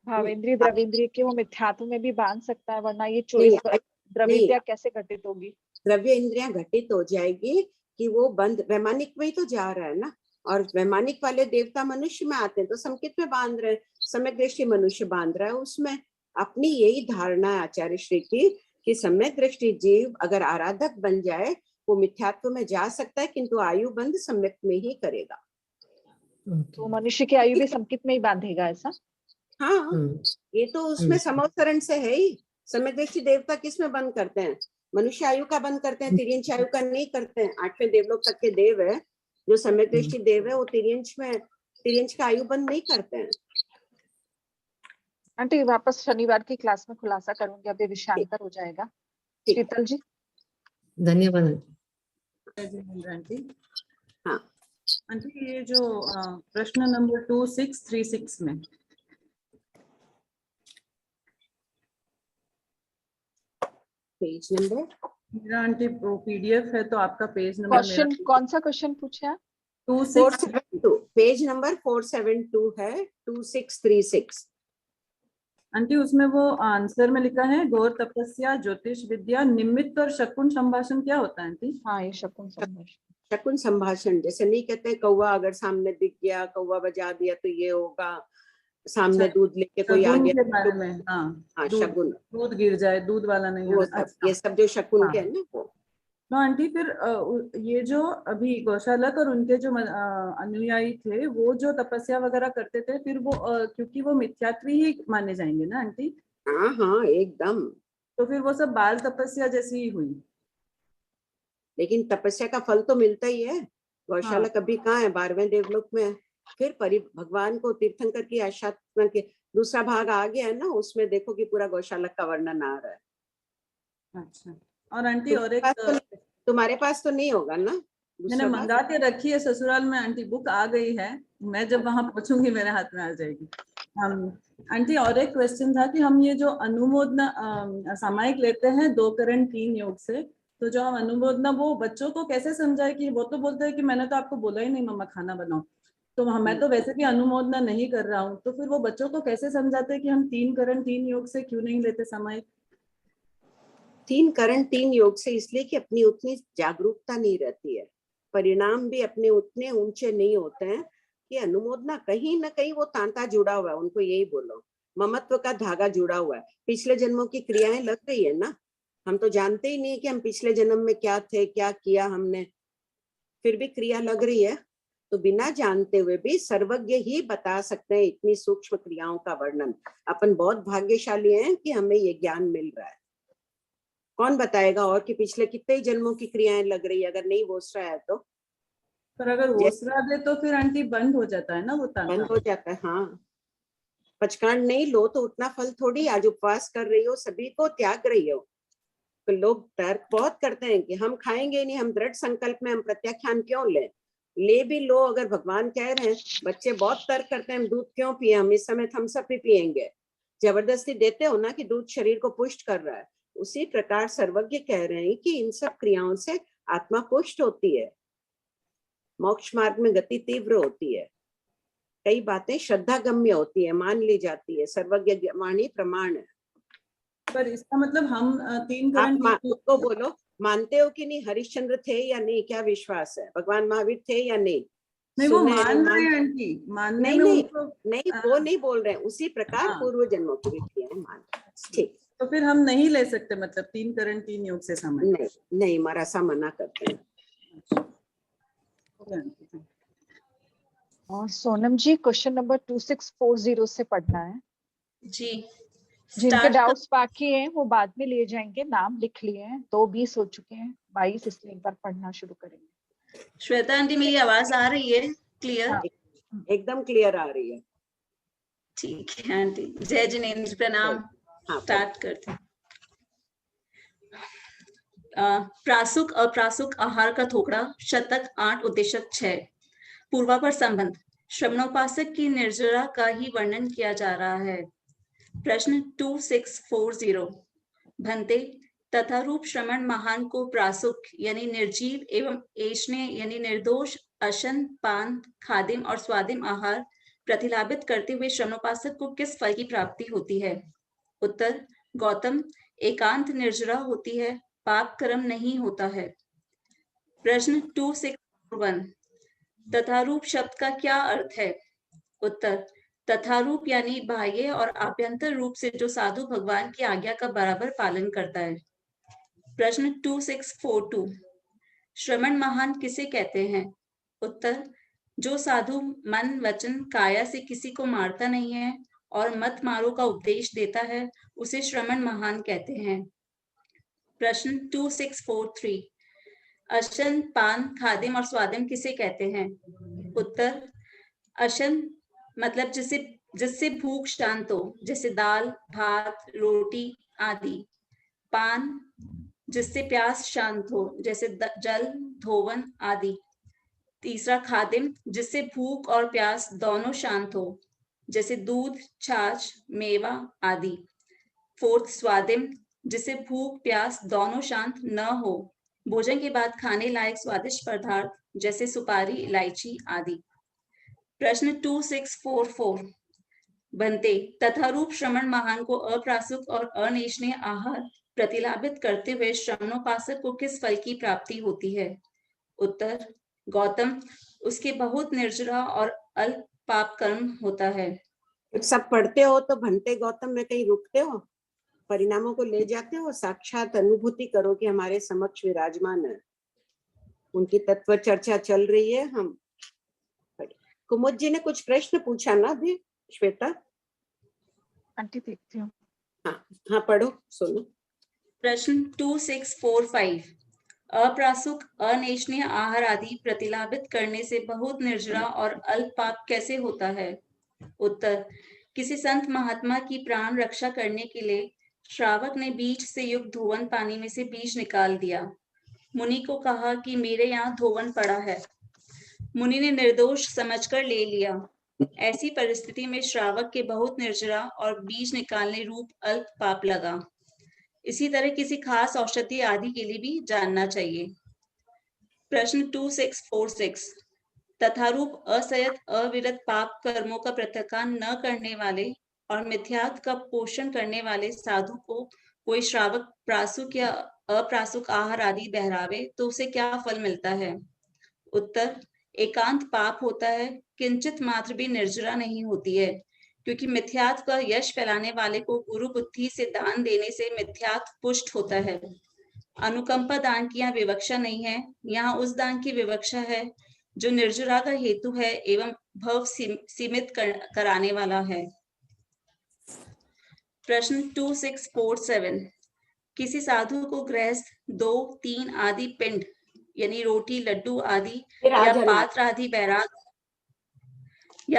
S1: भावेंद्रीय द्रवेंद्रीय के वो मिथ्यात्व में भी बांध सकता है, वरना ये 24 द्रव्य कैसे घटित होगी? द्रव्य
S2: इंद्रियां घटित हो जाएगी कि वो बंद वैमानिक में ही तो जा रहा है ना, और वैमानिक वाले देवता मनुष्य में आते हैं तो संकित में बांध रहे हैं, सम्यक दृष्टि मनुष्य बांध रहा है उसमें। अपनी यही धारणा है आचार्य श्री की कि सम्यक दृष्टि जीव अगर आराधक बन जाए वो मिथ्यात्व में जा सकता है, किंतु आयु बंद सम्यक में ही करेगा।
S1: तो मनुष्य की आयु भी संकित में ही बांधेगा ऐसा?
S2: हाँ, ये तो उसमें समोत्तरण से है ही। सम्यक दृष्टि देवता किस में बंद करते हैं? मनुष्य आयु का बंद करते हैं, तिर्यंश आयु का नहीं करते हैं। 8वें देवलोक तक के देव है जो सम्यक दृष्टि देव है, वो तिर्यंश का आयु बंद नहीं करते हैं।
S1: आंटी वापस शनिवार की क्लास में खुलासा करूंगी, अभी विषयांतर हो जाएगा। शीतल जी।
S8: धन्यवाद
S9: आंटी।
S2: हाँ
S9: आंटी, ये जो प्रश्न नंबर 2636 में
S2: पेज नंबर,
S9: मेरा आंटी वो पीडीएफ है तो आपका पेज नंबर
S1: क्वेश्चन कौन सा क्वेश्चन पूछा?
S2: 472, पेज नंबर 472 है 2636।
S9: आंटी उसमें वो आंसर में लिखा है गौर तपस्या ज्योतिष विद्या निमित्त और शकुन संभाषण क्या होता है आंटी?
S1: हाँ, ये शकुन संभाषण।
S2: शकुन संभाषण जैसे नहीं कहते कौवा अगर सामने दिख गया, कौवा बजा दिया तो ये होगा, सामने दूध लेके कोई आ
S9: शगुन
S2: गया
S9: के बारे में,
S2: हाँ
S9: दूध
S2: शकुन,
S9: दूध गिर जाए, दूध वाला नहीं
S2: वो
S9: होना।
S2: सब ये सब जो शकुन
S9: हाँ।
S2: के है ना वो।
S9: तो आंटी फिर ये जो अभी गौशालक और उनके जो अनुयायी थे वो जो तपस्या वगैरह करते थे, फिर वो क्योंकि वो मिथ्यात्वी ही माने जाएंगे ना आंटी?
S2: हाँ हाँ एकदम।
S9: तो फिर वो सब बाल तपस्या जैसी ही हुई।
S2: लेकिन तपस्या का फल तो मिलता ही है। गौशाला कभी कहाँ है, 12वें देवलोक में है। फिर भगवान को तीर्थंकर की आशात्मा के दूसरा भाग आ गया है ना, उसमें देखो कि पूरा गौशालक का वर्णन आ रहा है।
S9: अच्छा। और आंटी और एक
S2: तुम्हारे पास तो नहीं होगा ना?
S9: मैंने मंगा के रखी है ससुराल में आंटी, बुक आ गई है, मैं जब वहां पहुंचूंगी मेरे हाथ में आ जाएगी। आंटी और एक क्वेश्चन था कि हम ये जो अनुमोदना सामायिक लेते हैं 2 करण 3 योग से, तो जो हम अनुमोदना वो बच्चों को कैसे समझाए कि वो तो बोलते हैं कि मैंने तो आपको बोला ही नहीं मम्मा खाना बनाओ, तो मैं तो वैसे भी अनुमोदना नहीं कर रहा हूँ, तो फिर वो बच्चों को कैसे समझाते हैं कि हम 3 करण 3 योग से क्यों नहीं लेते सामायिक?
S2: 3 करण 3 योग से इसलिए कि अपनी उतनी जागरूकता नहीं रहती है, परिणाम भी अपने उतने ऊंचे नहीं होते हैं कि अनुमोदना कहीं ना कहीं वो तांता जुड़ा हुआ है, उनको यही बोलो ममत्व का धागा जुड़ा हुआ है, पिछले जन्मों की क्रियाएं लग रही है ना, हम तो जानते ही नहीं कि हम पिछले जन्म में क्या थे, क्या किया हमने, फिर भी क्रिया लग रही है। तो बिना जानते हुए भी सर्वज्ञ ही बता सकते हैं इतनी सूक्ष्म क्रियाओं का वर्णन। अपन बहुत भाग्यशाली हैं कि हमें ये ज्ञान मिल रहा है। कौन बताएगा और कि पिछले कितने जन्मों की क्रियाएं लग रही है, अगर नहीं वोसरा है तो?
S9: पर अगर वोसरा दे तो फिर आंटी बंद हो जाता है ना वो तांता?
S2: बंद हो जाता है हाँ। पचकांड नहीं लो तो उतना फल थोड़ी, आज उपवास कर रही हो, सभी को त्याग रही हो, तो लोग तर्क बहुत करते हैं कि हम खाएंगे नहीं, हम दृढ़ संकल्प में, हम प्रत्याख्यान क्यों ले भी लो, अगर भगवान कह रहे हैं। बच्चे बहुत तर्क करते हैं, हम दूध क्यों पिए, हम इस समय थम्स अप भी पिएंगे, जबरदस्ती देते हो ना कि दूध शरीर को पुष्ट कर रहा है। उसी प्रकार सर्वज्ञ कह रहे हैं कि इन सब क्रियाओं से आत्मा पुष्ट होती है, मोक्ष मार्ग में गति तीव्र होती है, कई बातें श्रद्धागम्य होती है, मान ली जाती है, सर्वज्ञ वाणी प्रमाण है।
S9: पर इसका मतलब हम 3 करण
S2: को बोलो मानते हो कि नहीं, हरिश्चंद्र थे या नहीं, क्या विश्वास है, भगवान महावीर थे या नहीं?
S9: नहीं वो मान रहे हैं आंटी, मानने में उनको
S2: नहीं वो नहीं बोल रहे हैं, उसी प्रकार पूर्व जन्मों की क्रियाएं मान। ठीक,
S9: तो फिर हम नहीं ले सकते मतलब 3 करण 3 योग से समय?
S2: नहीं मरासा मना करते हैं।
S1: और सोनम जी क्वेश्चन नंबर 2640 से पढ़ना है
S4: जी।
S1: जिनके डाउट्स बाकी हैं वो बाद में लिए जाएंगे, नाम लिख लिए हैं, 2:20 हो चुके हैं, 22, इसलिए एक बार पढ़ना शुरू करेंगे।
S4: श्वेता आंटी मेरी आवाज आ रही है क्लियर?
S2: एकदम क्लियर आ रही है।
S4: ठीक है आंटी, जय जिनेन्द्र, प्रणाम। स्टार्ट करते हैं। प्रासुक अप्रासुक आहार का थोकड़ा, शतक 8 उद्देशक 6, पूर्वापर संबंध, श्रवणोपासक की निर्जरा का ही वर्णन किया जा रहा है। प्रश्न 2640, भंते तथा रूप श्रवण महान को प्रासुक यानी निर्जीव एवं ऐष्ण्य यानी निर्दोष अशन पान खादिम और स्वादिम आहार प्रतिलाभित करते हुए श्रवणोपासक को किस फल की प्राप्ति होती है? उत्तर, गौतम, एकांत निर्जरा होती है, पाप कर्म नहीं होता है। प्रश्न 2641, तथारूप शब्द का क्या अर्थ है? उत्तर, तथारूप यानी बाह्य और आभ्यंतर रूप से जो साधु भगवान की आज्ञा का बराबर पालन करता है। प्रश्न 2642, श्रवण महान किसे कहते हैं? उत्तर, जो साधु मन वचन काया से किसी को मारता नहीं है और मत मारो का उपदेश देता है, उसे श्रवण महान कहते हैं। प्रश्न 2643, अशन पान खादिम और स्वादिम किसे कहते हैं? उत्तर, अशन मतलब जिससे भूख शांत हो, जैसे दाल भात रोटी आदि। पान जिससे प्यास शांत हो, जैसे जल धोवन आदि। तीसरा खादिम जिससे भूख और प्यास दोनों शांत हो, जैसे दूध छाछ मेवा आदि। फोर्थ स्वादिम जिससे भूख प्यास दोनों शांत न हो, भोजन के बाद खाने लायक स्वादिष्ट पदार्थ जैसे सुपारी इलायची आदि। प्रश्न 2644, बनते तथा रूप श्रमण महान को अप्रासुक और अनेशनीय आहार प्रतिलाभित करते हुए श्रमणोपासक को किस फल की प्राप्ति होती है? उत्तर, गौतम, उसके बहुत निर्जरा और अल्प पाप कर्म होता है।
S2: सब पढ़ते हो तो भंते गौतम में कहीं रुकते हो? परिणामों को ले जाते हो? साक्षात अनुभूति करो कि हमारे समक्ष विराजमान है, उनकी तत्व चर्चा चल रही है। हम कुमुद जी ने कुछ प्रश्न पूछा ना अभी, श्वेता?
S1: आंटी देखती हूँ।
S2: हाँ पढ़ो, सुनो।
S4: प्रश्न 2645, अप्रासुक अनेशनीय आहार आदि प्रतिलाभित करने से बहुत निर्जरा और अल्प पाप कैसे होता है? उत्तर, किसी संत महात्मा की प्राण रक्षा करने के लिए श्रावक ने बीज से युक्त धोवन पानी में से बीज निकाल दिया। मुनि को कहा कि मेरे यहाँ धोवन पड़ा है। मुनि ने निर्दोष समझकर ले लिया। ऐसी परिस्थिति में श्रावक के बहुत निर्जरा और बीज निकालने रूप अल्प पाप लगा। इसी तरह किसी खास औषधि आदि के लिए भी जानना चाहिए। प्रश्न 2646, तथारूप असयत अविरत पाप कर्मों का प्रत्याख्यान न करने वाले और मिथ्यात्व का पोषण करने वाले साधु को कोई श्रावक प्रासुक या अप्रासुक आहार आदि बहरावे तो उसे क्या फल मिलता है? उत्तर, एकांत पाप होता है, किंचित मात्र भी निर्जरा नहीं होती है, क्योंकि मिथ्यात्व का यश फैलाने वाले को गुरु बुद्धि से दान देने से मिथ्यात्व पुष्ट होता है। अनुकंपा दान की यहाँ विवक्षा नहीं है, यहाँ उस दान की विवक्षा है जो निर्जरा का हेतु है एवं भव सीमित कराने वाला है। प्रश्न 2647, किसी साधु को गृहस्थ 2, 3 आदि पिंड यानी रोटी, लड्डू आदि या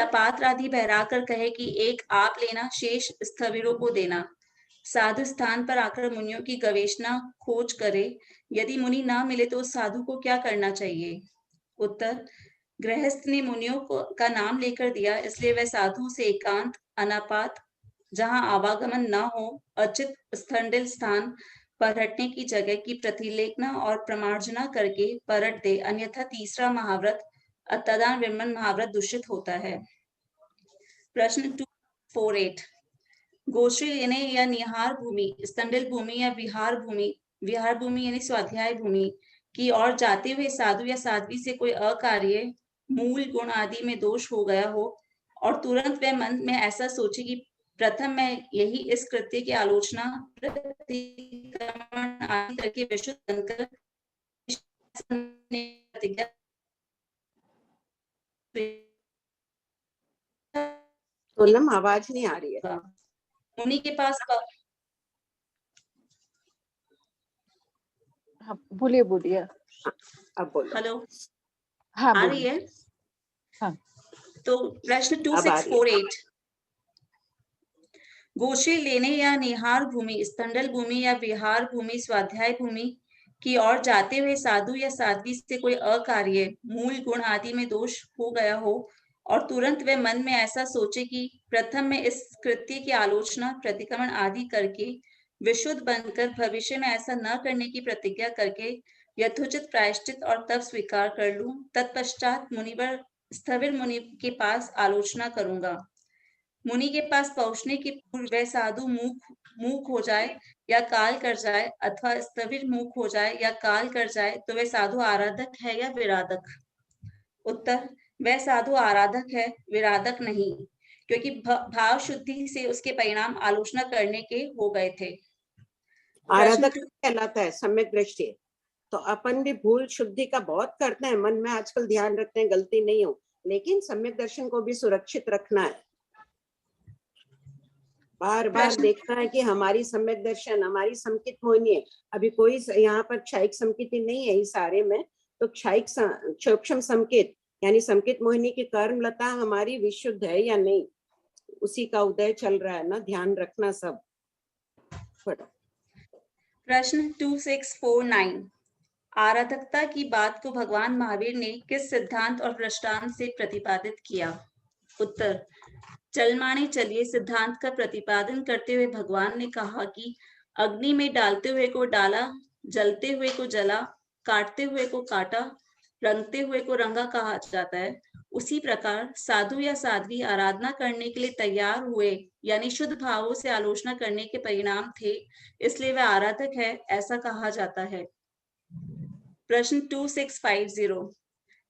S4: पात्र आदि बहरा कर कहे कि एक आप लेना, शेष स्थविरों को देना। साधु स्थान पर आकर मुनियों की गवेषणा खोज करे, यदि मुनि ना मिले तो उस साधु को क्या करना चाहिए? उत्तर, गृहस्थ ने मुनियों का नाम लेकर दिया, इसलिए वह साधु से एकांत, अनापात, जहां आवागमन न हो, अचित स्थंडिल स्थान पर हटने की जगह की प्रतिलेखना और प्रमार्जना करके परट दे, अन्यथा तीसरा महाव्रत अतदान विमन महाव्रत दूषित होता है। प्रश्न 248, गोश्री लेने या निहार भूमि, स्तंडिल भूमि या विहार भूमि यानी स्वाध्याय भूमि की ओर जाते हुए साधु या साध्वी से कोई अकार्य, मूल गुण आदि में दोष हो गया हो और तुरंत वह मन में ऐसा सोचे कि प्रथम मैं यही इस कृत्य की आलोचना प्रतिक्रमण आदि करके विशुद्ध बनकर
S2: सोनम, आवाज नहीं आ रही है।
S4: मुनि के पास
S1: बोलिए बोलिए।
S2: अब बोलो।
S4: हेलो,
S1: हाँ
S4: आ रही है?
S1: हाँ।
S4: तो प्रश्न 2648, गोश्री लेने या निहार भूमि, स्तंडल भूमि या विहार भूमि, स्वाध्याय भूमि की ओर जाते हुए साधु या साध्वी से कोई अकार्य, मूल गुण आदि में दोष हो गया हो और तुरंत वह मन में ऐसा सोचे कि प्रथम में इस कृत्य की आलोचना, प्रतिक्रमण आदि करके विशुद्ध बनकर भविष्य में ऐसा न करने की प्रतिज्ञा करके यथोचित प्रायश्चित और तप स्वीकार कर लूं, तत्पश्चात मुनिवर स्थविर मुनि के पास आलोचना करूंगा। मुनि के पास पहुंचने के पूर्व वह साधु मूक हो जाए या काल कर जाए अथवा स्थविर मूक हो जाए या काल कर जाए तो वह साधु आराधक है या विराधक? उत्तर, वह साधु आराधक है, विराधक नहीं, क्योंकि भाव शुद्धि से उसके परिणाम आलोचना करने के हो गए थे।
S2: आराधक कहलाता है सम्यक दृष्टि। तो अपन भी भूल शुद्धि का बहुत करते हैं, मन में आजकल ध्यान रखते हैं गलती नहीं हो, लेकिन सम्यक दर्शन को भी सुरक्षित रखना है। बार बार देखना है कि हमारी सम्यक दर्शन, हमारी समकित मोहिनी है। अभी कोई यहाँ पर क्षायिक समकित नहीं है इस सारे में, तो क्षायिक सूक्ष्म समकित यानी समकित मोहिनी की कर्म लता हमारी विशुद्ध है या नहीं, उसी का उदय चल रहा है ना, ध्यान रखना सब।
S4: प्रश्न 2649, आराधकता की बात को भगवान महावीर ने किस सिद्धांत और दृष्टांत से प्रतिपादित किया? उत्तर, चलमाने चलिए सिद्धांत का प्रतिपादन करते हुए भगवान ने कहा कि अग्नि में डालते हुए को डाला, जलते हुए को जला, काटते हुए को काटा, रंगते हुए को रंगा कहा जाता है उसी प्रकार साधु या साध्वी आराधना करने के लिए तैयार हुए, यानी शुद्ध भावों से आलोचना करने के परिणाम थे, इसलिए वह आराधक है, ऐसा कहा जाता है। प्रश्न 2650,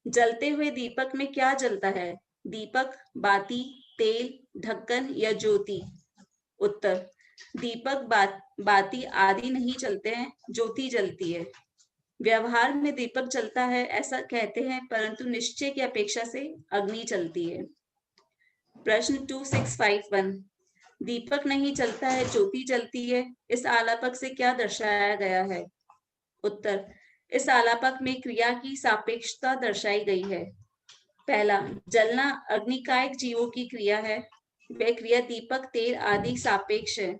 S4: जलते हुए दीपक में क्या जलता है? दीपक, बाती, तेल, ढक्कन या ज्योति? उत्तर, दीपक, बाती आदि नहीं जलते हैं, ज्योति जलती है। व्यवहार में दीपक जलता है ऐसा कहते हैं, परंतु निश्चय की अपेक्षा से अग्नि जलती है। प्रश्न 2651, दीपक नहीं जलता है, ज्योति जलती है, इस आलापक से क्या दर्शाया गया है? उत्तर, इस आलापक में क्रिया की सापेक्षता दर्शाई गई है। पहला, जलना अग्निकायक जीवों की क्रिया है, वह क्रिया दीपक, तेल आदि सापेक्ष है।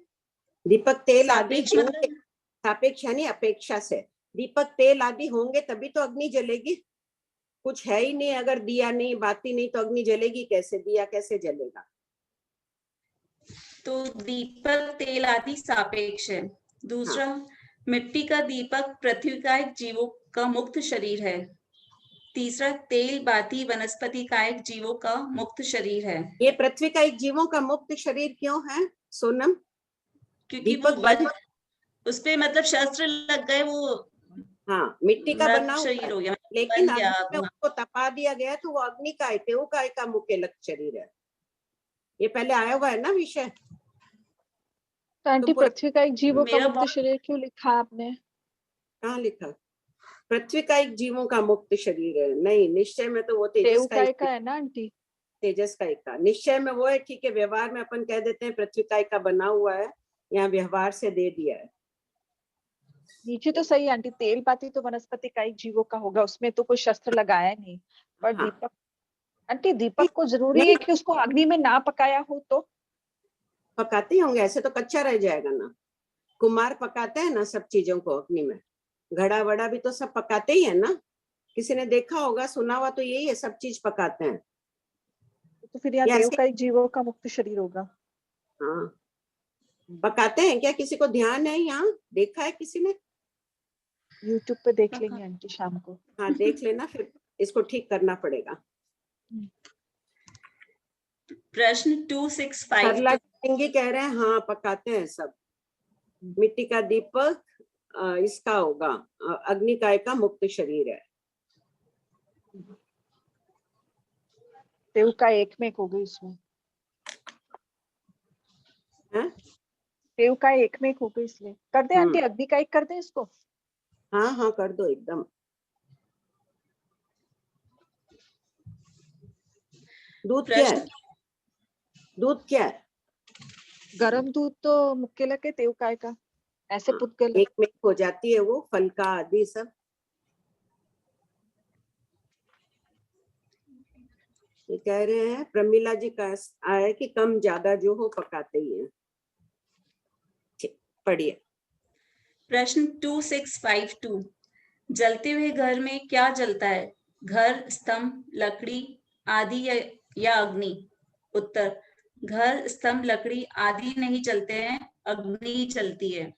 S2: दीपक, तेल आदि
S4: सापेक्ष मतलब
S2: सापेक्ष यानी अपेक्षा से। दीपक, तेल आदि होंगे तभी तो अग्नि जलेगी। कुछ है ही नहीं, अगर दिया नहीं, बाती नहीं, तो अग्नि जलेगी कैसे? दिया कैसे जलेगा?
S4: तो दीपक, तेल आदि सापेक्ष है। दूसरा, मिट्टी का दीपक पृथ्वी का एक जीवों का मुक्त शरीर है। तीसरा, तेल, बाती वनस्पति का एक जीवों का मुक्त शरीर है।
S2: ये पृथ्वी का एक जीवों का मुक्त शरीर क्यों है सोनम?
S4: क्योंकि वो उस पे मतलब शस्त्र लग गए, वो
S2: हाँ मिट्टी का बना
S4: शरीर हो गया,
S2: लेकिन अग्नि में उसको तपा दिया गया तो वो अग्नि का तेउकाय का मुख्य लक्त शरीर है। ये पहले आया हुआ है ना विषय।
S1: तो आंटी, पृथ्वी का एक जीवों का मुक्त शरीर क्यों लिखा आपने?
S2: कहाँ लिखा? पृथ्वी का एक जीवों का मुक्त शरीर है? नहीं, निश्चय में तो वो तेजस
S1: का है ना आंटी।
S2: तेजस का निश्चय में वो है, ठीक है। व्यवहार में अपन कह देते हैं पृथ्वी का बना हुआ है, यहाँ व्यवहार से दे दिया है।
S1: नीचे तो सही आंटी, तेल बाती तो वनस्पति का एक जीवों का होगा, उसमें तो कोई शस्त्र लगाया नहीं। पर हाँ। दीपक आंटी, दीपक को जरूरी है कि उसको अग्नि में ना पकाया हो तो?
S2: पकाते होंगे, ऐसे तो कच्चा रह जाएगा ना। कुम्हार पकाते हैं ना सब चीजों को अग्नि में, घड़ा वड़ा भी तो सब पकाते ही है ना। किसी ने देखा होगा, सुना हुआ तो यही है, सब चीज पकाते हैं।
S1: तो फिर यहाँ देव का एक जीवों का मुक्त शरीर होगा।
S2: हाँ, पकाते हैं क्या? किसी को ध्यान है? यहाँ देखा है किसी ने?
S1: YouTube पे देख लेंगे आंटी शाम को।
S2: हाँ देख लेना, फिर इसको ठीक करना पड़ेगा।
S4: प्रश्न 2652
S2: कह रहे हैं हाँ पकाते हैं सब। मिट्टी का दीपक इसका होगा, अग्निकाय का मुक्त शरीर है।
S1: देव का एक में हो गई इसमें। देव का एक में हो गई, इसलिए कर दे आंटी, अग्नि का एक कर दे इसको।
S2: हाँ हाँ कर दो एकदम। दूध क्या है? दूध क्या है?
S1: गरम दूध तो मुक्के लगे तेव काय का, ऐसे पुतगल
S2: एक में हो जाती है वो, फल का आदि सब। ये कह रहे हैं प्रमिला जी का आया कि कम ज्यादा जो हो पकाते ही है। पढ़िए।
S4: प्रश्न 2652, जलते हुए घर में क्या जलता है? घर, स्तंभ, लकड़ी आदि या अग्नि? उत्तर, घर, स्तंभ, लकड़ी आदि नहीं जलते हैं, अग्नि जलती है।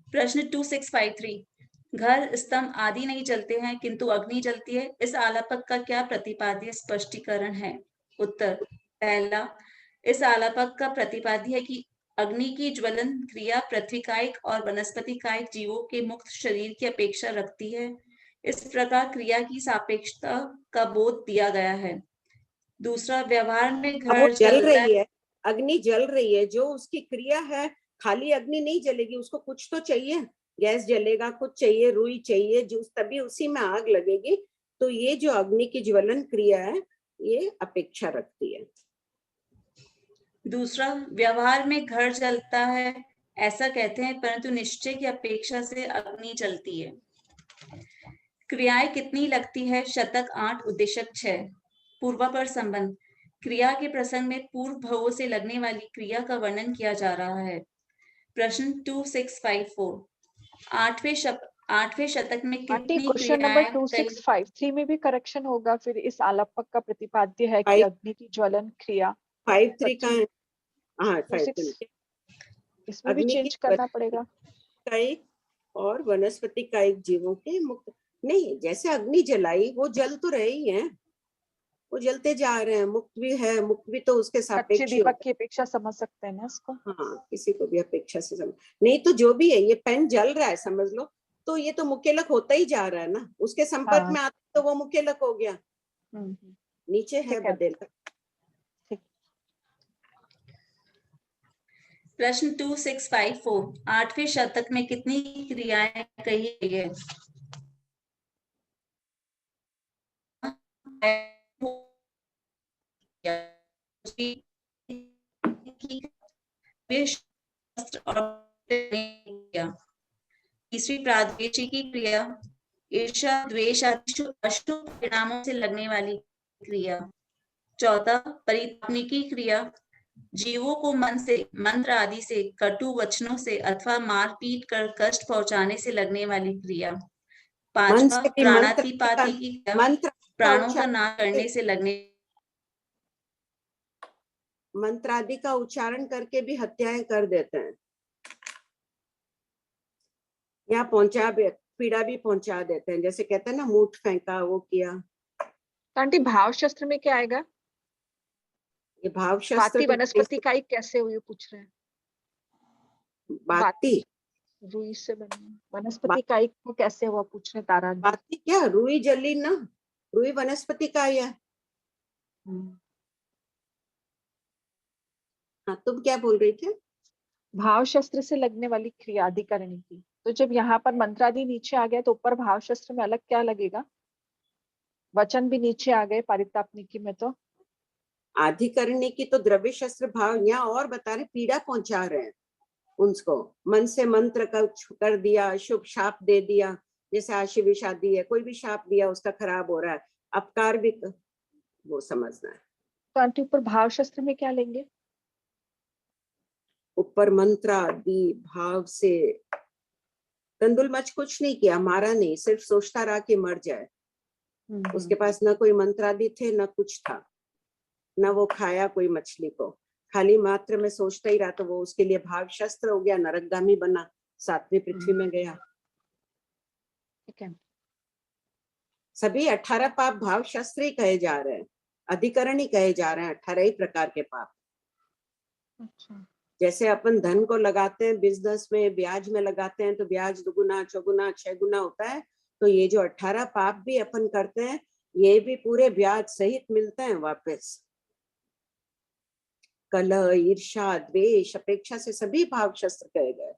S4: प्रश्न 2653, घर, स्तंभ आदि नहीं जलते हैं किंतु अग्नि जलती है, इस आलापक का क्या प्रतिपाद्य स्पष्टीकरण है? उत्तर, पहला, इस आलापक का प्रतिपाद्य है कि अग्नि की ज्वलन क्रिया पृथ्वी कायिक और वनस्पति कायिक जीवों के मुक्त शरीर की अपेक्षा रखती है, इस प्रकार क्रिया की सापेक्षता का बोध दिया गया है। दूसरा, व्यवहार में घर
S2: जल रही है, अग्नि जल रही है, जो उसकी क्रिया है, खाली अग्नि नहीं जलेगी, उसको कुछ तो चाहिए, गैस जलेगा, कुछ चाहिए, रुई चाहिए, जो तभी उसी में आग लगेगी। तो ये जो अग्नि की ज्वलन क्रिया है, ये अपेक्षा रखती है।
S4: दूसरा, व्यवहार में घर जलता है ऐसा कहते हैं, परंतु निश्चय की अपेक्षा से अग्नि जलती है। क्रियाएं कितनी लगती है? शतक 8, उद्देशक 6। पूर्वापर संबंध, क्रिया के प्रसंग में पूर्व भवों से लगने वाली क्रिया का वर्णन किया जा रहा है। प्रश्न 2654, आठवें शतक में कितनी
S1: क्वेश्चन नंबर 2653 में भी करेक्शन होगा, फिर इस आलापक का प्रतिपाद्य है कि अग्नि की ज्वलन क्रिया
S2: 53 का है। हाँ,
S1: इसमें भी चेंज करना पड़ेगा।
S2: कायिक और वनस्पति कायिक जीवों के मुक्त नहीं, जैसे अग्नि जलाई वो जल तो रहे ही हैं। वो जलते जा रहे हैं। मुक्त भी है, मुक्त भी तो उसके
S1: कच्चे
S2: सापेक्ष ही
S1: दीपक
S2: होता
S1: की अपेक्षा समझ सकते हैं ना इसको।
S2: है। हाँ, किसी को भी अपेक्षा से समझ, नहीं तो जो भी है, ये पेन जल रहा है समझ लो, तो ये तो मुकेलक होता ही जा रहा है ना, उसके संपर्क
S1: हाँ।
S2: में आता तो वो मुकेलक हो गया,
S1: हम्म,
S2: नीचे है
S1: ठीक है।
S2: बदल।
S4: प्रश्न 2654, 8वें शतक में कितनी क्रियाएं कही गई है? तीसरी प्रादेशिकी क्रिया, ईर्ष्या द्वेष आदि अशुभ परिणामों से लगने वाली क्रिया। चौथा परितापनिकी क्रिया, जीवों को मन से, मंत्र आदि से, कटु वचनों से अथवा मार पीट कर कष्ट पहुंचाने से लगने वाली क्रिया।
S2: मन
S4: पांचवा
S2: से भी
S4: प्राणातिपाती की क्रिया,
S2: मंत्र
S4: प्राणों का नाश करने से लगने,
S2: मंत्रादि का उच्चारण करके भी हत्याएं कर देते हैं, या पीड़ा भी पहुंचा देते हैं, जैसे कहते हैं ना, मूठ फेंका, वो किया।
S1: तो आंटी भाव शस्त्र में क्या आएगा?
S2: ये भाव शस्त्र
S1: बाती
S2: तो
S1: वनस्पति का कैसे हुई पूछ रहे हैं।
S2: बाती
S1: रुई से बनी वनस्पति का को कैसे हुआ पूछ रहे तारा जी।
S2: बाती क्या, रुई जली ना, रुई वनस्पति का ही है। हाँ, तुम क्या बोल रही थे?
S1: भाव शस्त्र से लगने वाली क्रिया अधिकरणी की, तो जब यहाँ पर मंत्रादि नीचे आ गया तो ऊपर भाव शस्त्र में अलग क्या लगेगा? वचन भी नीचे आ गए पारितापनिकी में, तो
S2: अधिकरणी की तो द्रव्य शस्त्र भाव, यहाँ और बता रहे पीड़ा पहुंचा रहे हैं उनको, मन से मंत्र का कर दिया, शुभ शाप दे दिया, जैसे आशी विषादी है, कोई भी शाप दिया उसका खराब हो रहा है, अपकार भी, वो समझना है।
S1: तो आंटी ऊपर भाव शस्त्र में क्या लेंगे?
S2: ऊपर मंत्र आदि भाव से तंदुल मच कुछ नहीं किया, मारा नहीं, सिर्फ सोचता रहा कि मर जाए। उसके पास न कोई मंत्रादि थे न कुछ था, न वो खाया कोई मछली को, खाली मात्र में सोचता ही रहा, तो वो उसके लिए भाव शस्त्र हो गया, नरकगामी बना, 7वीं पृथ्वी में गया।
S1: ठीक है।
S2: सभी 18 पाप भाव शस्त्र ही कहे जा रहे हैं, अधिकरण ही कहे जा रहे हैं, 18 ही प्रकार के पाप।
S1: अच्छा।
S2: जैसे अपन धन को लगाते हैं बिजनेस में, ब्याज में लगाते हैं, तो ब्याज 2 गुना 4 गुना 6 गुना होता है, तो ये जो 18 पाप भी अपन करते हैं, ये भी पूरे ब्याज सहित मिलते हैं वापस। कलह, ईर्ष्या, द्वेष, अपेक्षा से सभी भाव शस्त्र कहे गए,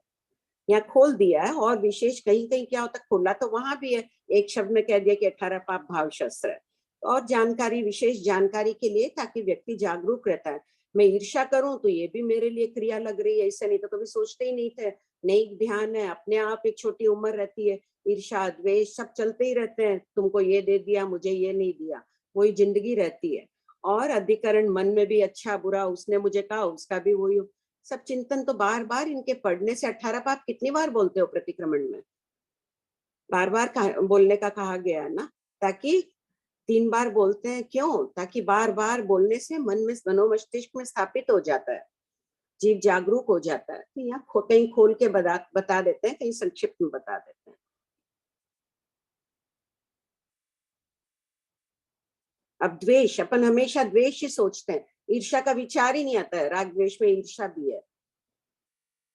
S2: यहाँ खोल दिया है। और विशेष कहीं कहीं क्या होता है, खोला तो वहां भी है, एक शब्द में कह दिया कि 18 पाप भाव शस्त्र है। और जानकारी, विशेष जानकारी के लिए, ताकि व्यक्ति जागरूक रहता है। मैं ईर्ष्या करूं तो ये भी मेरे लिए क्रिया लग रही है, इससे नहीं तो कभी सोचते ही नहीं थे, नहीं ध्यान है, अपने आप एक छोटी उम्र रहती है, ईर्ष्या द्वेष सब चलते ही रहते हैं, तुमको ये दे दिया, मुझे ये नहीं दिया, वही जिंदगी रहती है। और अधिकरण मन में भी अच्छा बुरा, उसने मुझे कहा, उसका भी वही सब चिंतन, तो बार बार इनके पढ़ने से 18 पाप कितनी बार बोलते हो प्रतिक्रमण में, बार बार बोलने का कहा गया है ना, ताकि 3 बार बोलते हैं, क्यों? ताकि बार बार बोलने से मन में, मनोमस्तिष्क में स्थापित हो जाता है, जीव जागरूक हो जाता है। तो यहाँ कहीं खोल के बता देते हैं, कहीं संक्षिप्त में बता देते हैं। अब द्वेष, अपन हमेशा द्वेष ही सोचते हैं, ईर्ष्या का विचार ही नहीं आता है। राग द्वेष में ईर्ष्या भी है।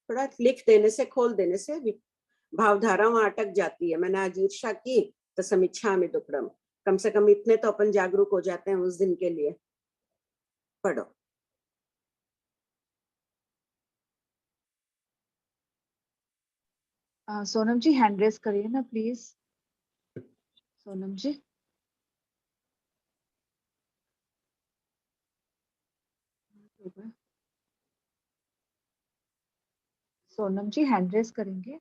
S2: थोड़ा लिख देने से, खोल देने से भावधारा वहां अटक जाती है। मैंने आज ईर्ष्या की तो समीक्षा में दुखड़म, कम से कम इतने तो अपन जागरूक हो जाते हैं उस दिन के लिए। पढ़ो।
S1: सोनम जी हैंड रेस करिए ना please. Sonam ji, Sonam ji hand raise करेंगे?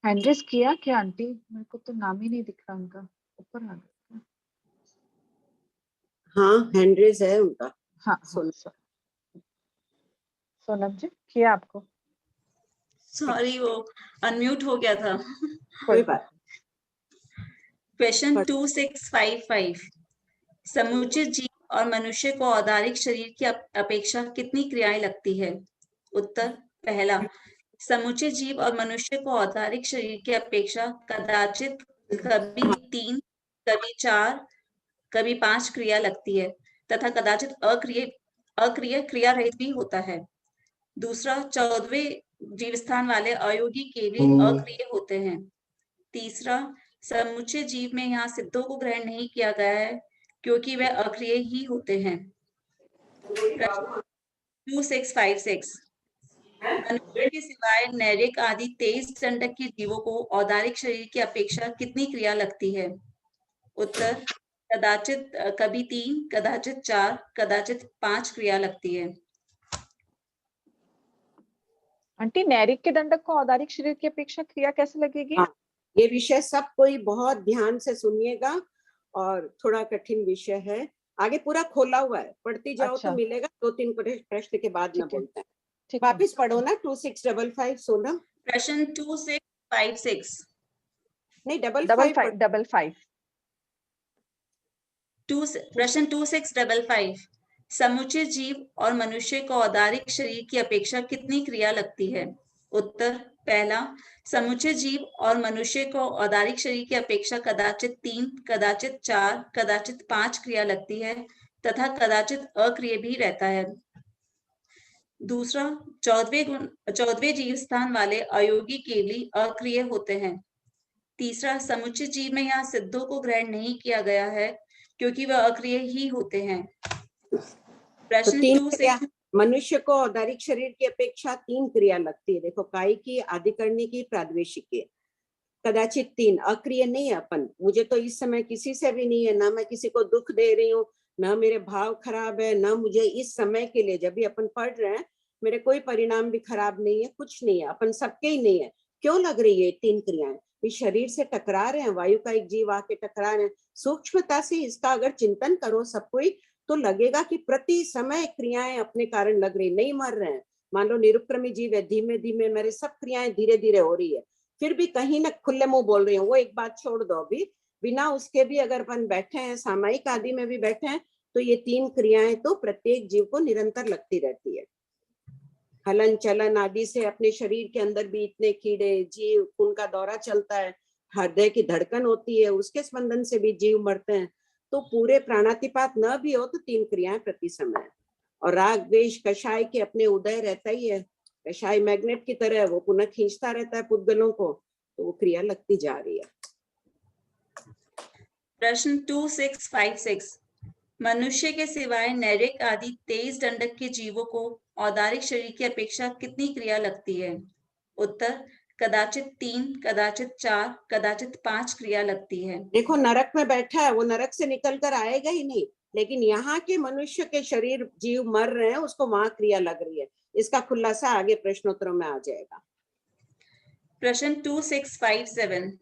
S1: हैंड रेस किया क्या आंटी? मेरे को तो नाम ही नहीं दिख रहा उनका, ऊपर आ गया।
S2: हाँ, हैंड रेस है उनका।
S1: हाँ, सोनम जी किया आपको?
S4: सॉरी वो अनम्यूट हो गया था।
S2: कोई बात।
S4: क्वेश्चन 2655, समुचित जीव और मनुष्य को औदारिक शरीर की अपेक्षा कितनी क्रियाएं लगती है? उत्तर पहला, समूचे जीव और मनुष्य को औदारिक शरीर की अपेक्षा कदाचित कभी 3, कभी 4, कभी 5 क्रिया लगती है तथा कदाचित अक्रिय क्रिया रहित भी होता है। दूसरा, 14वें जीव स्थान वाले अयोगी केवल अक्रिय होते हैं। तीसरा, समुच्चय जीव में यहाँ सिद्धों को ग्रहण नहीं किया गया है क्योंकि वे अक्रिय ही होते हैं। 2656 मनुष्य के सिवाय नैरिक आदि 23 दंडक के जीवों को औदारिक शरीर की अपेक्षा कितनी क्रिया लगती है? उत्तर कदाचित कभी 3, कदाचित 4, कदाचित 5 क्रिया लगती है।
S1: आंटी, नैरिक के दंडक को औदारिक शरीर की अपेक्षा क्रिया कैसे लगेगी?
S2: हाँ, ये विषय सब कोई बहुत ध्यान से सुनिएगा और थोड़ा कठिन विषय है। आगे पूरा खोला हुआ है, पढ़ती जाओ तो मिलेगा। 2-3 प्रश्न के बाद में बोलते हैं। वापिस पढ़ो ना 2655 सोनम।
S4: प्रश्न 2656
S2: नहीं, 5555
S4: प्रश्न 2655 समुच्चय जीव और मनुष्य को औदारिक शरीर की अपेक्षा कितनी क्रिया लगती है? उत्तर पहला, समुच्चय जीव और मनुष्य को औदारिक शरीर की अपेक्षा कदाचित 3, कदाचित 4, कदाचित 5 क्रिया लगती है तथा कदाचित अक्रिय भी रहता है। दूसरा, 14वें जीव स्थान वाले अयोगी केवली अक्रिय होते हैं। तीसरा, समुच्चय जीव में यहाँ सिद्धों को ग्रहण नहीं किया गया है क्योंकि वह अक्रिय ही होते हैं। प्रश्न 2
S2: मनुष्य को औदारिक शरीर की अपेक्षा 3 क्रिया लगती है। देखो, कायिकी, आदिकरणी की, प्रादेशिकी। कदाचित 3 अक्रिय नहीं है अपन। मुझे तो इस समय किसी से भी नहीं है, ना मैं किसी को दुख दे रही हूँ, ना मेरे भाव खराब है, ना मुझे इस समय के लिए जब भी अपन पढ़ रहे हैं मेरे कोई परिणाम भी खराब नहीं है, कुछ नहीं है, अपन सबके ही नहीं है। क्यों लग रही है 3 क्रियाएं? इस शरीर से टकरा रहे हैं, वायु का एक जीव आके टकरा रहे हैं। सूक्ष्मता से इसका अगर चिंतन करो सब कोई, तो लगेगा कि प्रति समय क्रियाएं अपने कारण लग रही, नहीं मर रहे हैं। मान लो निरुपक्रमी जीव है, धीमे धीमे मेरे सब क्रियाएं धीरे धीरे हो रही है, फिर भी कहीं ना खुले मुंह बोल रही हूँ। वो एक बात छोड़ दो, अभी बिना उसके भी अगर अपन बैठे हैं, सामायिक आदि में भी बैठे हैं, तो ये 3 क्रियाएं तो प्रत्येक जीव को निरंतर लगती रहती है। हलन चलन आदि से अपने शरीर के अंदर भी इतने कीड़े, जीव, खून का दौरा चलता है, हृदय की धड़कन होती है, उसके स्पंदन से भी जीव मरते हैं। तो पूरे प्राणातिपात न भी हो तो 3 क्रियाएं प्रति समय। और राग द्वेष कषाय के अपने उदय रहता ही है। कषाय मैग्नेट की तरह वो पुनः खींचता रहता है पुद्गलों को, तो वो क्रिया लगती जा रही है।
S4: प्रश्न 2656 मनुष्य के सिवाय नैरिक आदि 23 दंडक के जीवों को औदारिक शरीर की अपेक्षा कितनी क्रिया लगती है? उत्तर कदाचित 3, कदाचित 4, कदाचित 5 क्रिया लगती है।
S2: देखो, नरक में बैठा है, वो नरक से निकल कर आएगा ही नहीं, लेकिन यहाँ के मनुष्य के शरीर जीव मर रहे हैं, उसको वहां क्रिया लग रही है। इसका खुलासा आगे प्रश्नोत्तरों में आ जाएगा।
S4: प्रश्न 2657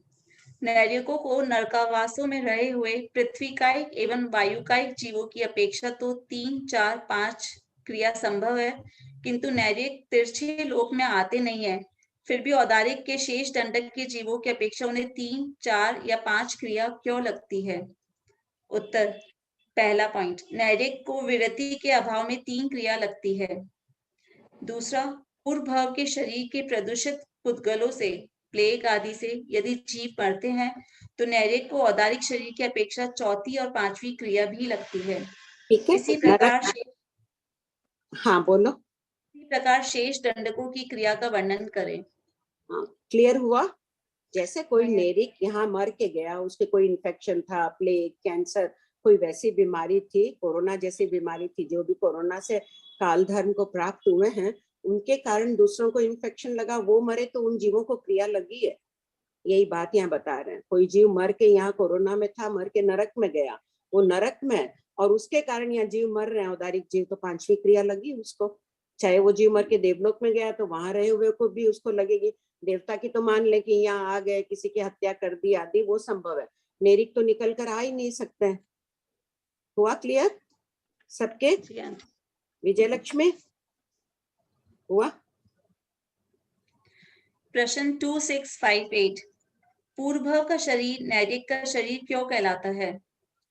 S4: नैरिकों को नरकावासों में रहे हुए पृथ्वीकायिक एवं वायुकायिक जीवों की अपेक्षा तो 3, 4, 5 क्रिया संभव है, किंतु नैरिक तिरछे लोक में आते नहीं है, फिर भी औदारिक के शेष दंडक के जीवों की अपेक्षा उन्हें 3, 4 या 5 क्रिया क्यों लगती है? उत्तर पहला पॉइंट, नैरिक को विरति के अभाव में 3 क्रिया लगती है। दूसरा, पूर्व भाव के शरीर के प्रदूषित पुद्गलों से, प्लेग आदि से यदि जीव मरते हैं तो नैरिक को औदारिक शरीर की अपेक्षा 4थी और 5वीं क्रिया भी लगती है।
S2: ठीक है,
S4: इसी प्रकार
S2: हाँ बोलो।
S4: इसी प्रकार शेष दंडकों की क्रिया का वर्णन करें।
S2: हाँ, क्लियर हुआ? जैसे कोई नैरिक यहाँ मर के गया, उसके कोई इन्फेक्शन था, प्लेग, कैंसर, कोई वैसी बीमारी थी, कोरोना जैसी बीमारी थी, जो भी कोरोना से काल धर्म को प्राप्त हुए हैं, उनके कारण दूसरों को इन्फेक्शन लगा, वो मरे तो उन जीवों को क्रिया लगी है। यही बात यहाँ बता रहे हैं। कोई जीव मर के यहाँ कोरोना में था, मर के नरक में गया, वो नरक में, और उसके कारण यहाँ जीव मर रहे हैं, औदारिक जीव, तो 5वीं क्रिया लगी उसको। चाहे वो जीव मर के देवलोक में गया तो वहां रहे हुए को भी उसको लगेगी। देवता की तो मान ले कि यहाँ आ गए, किसी की हत्या कर दी आदि, वो संभव है। नैरिक तो निकल कर आ ही नहीं सकते हैं। हुआ क्लियर सबके? विजयलक्ष्मी हुआ?
S4: प्रश्न 2658 पूर्व का शरीर नैरिक का शरीर क्यों कहलाता है?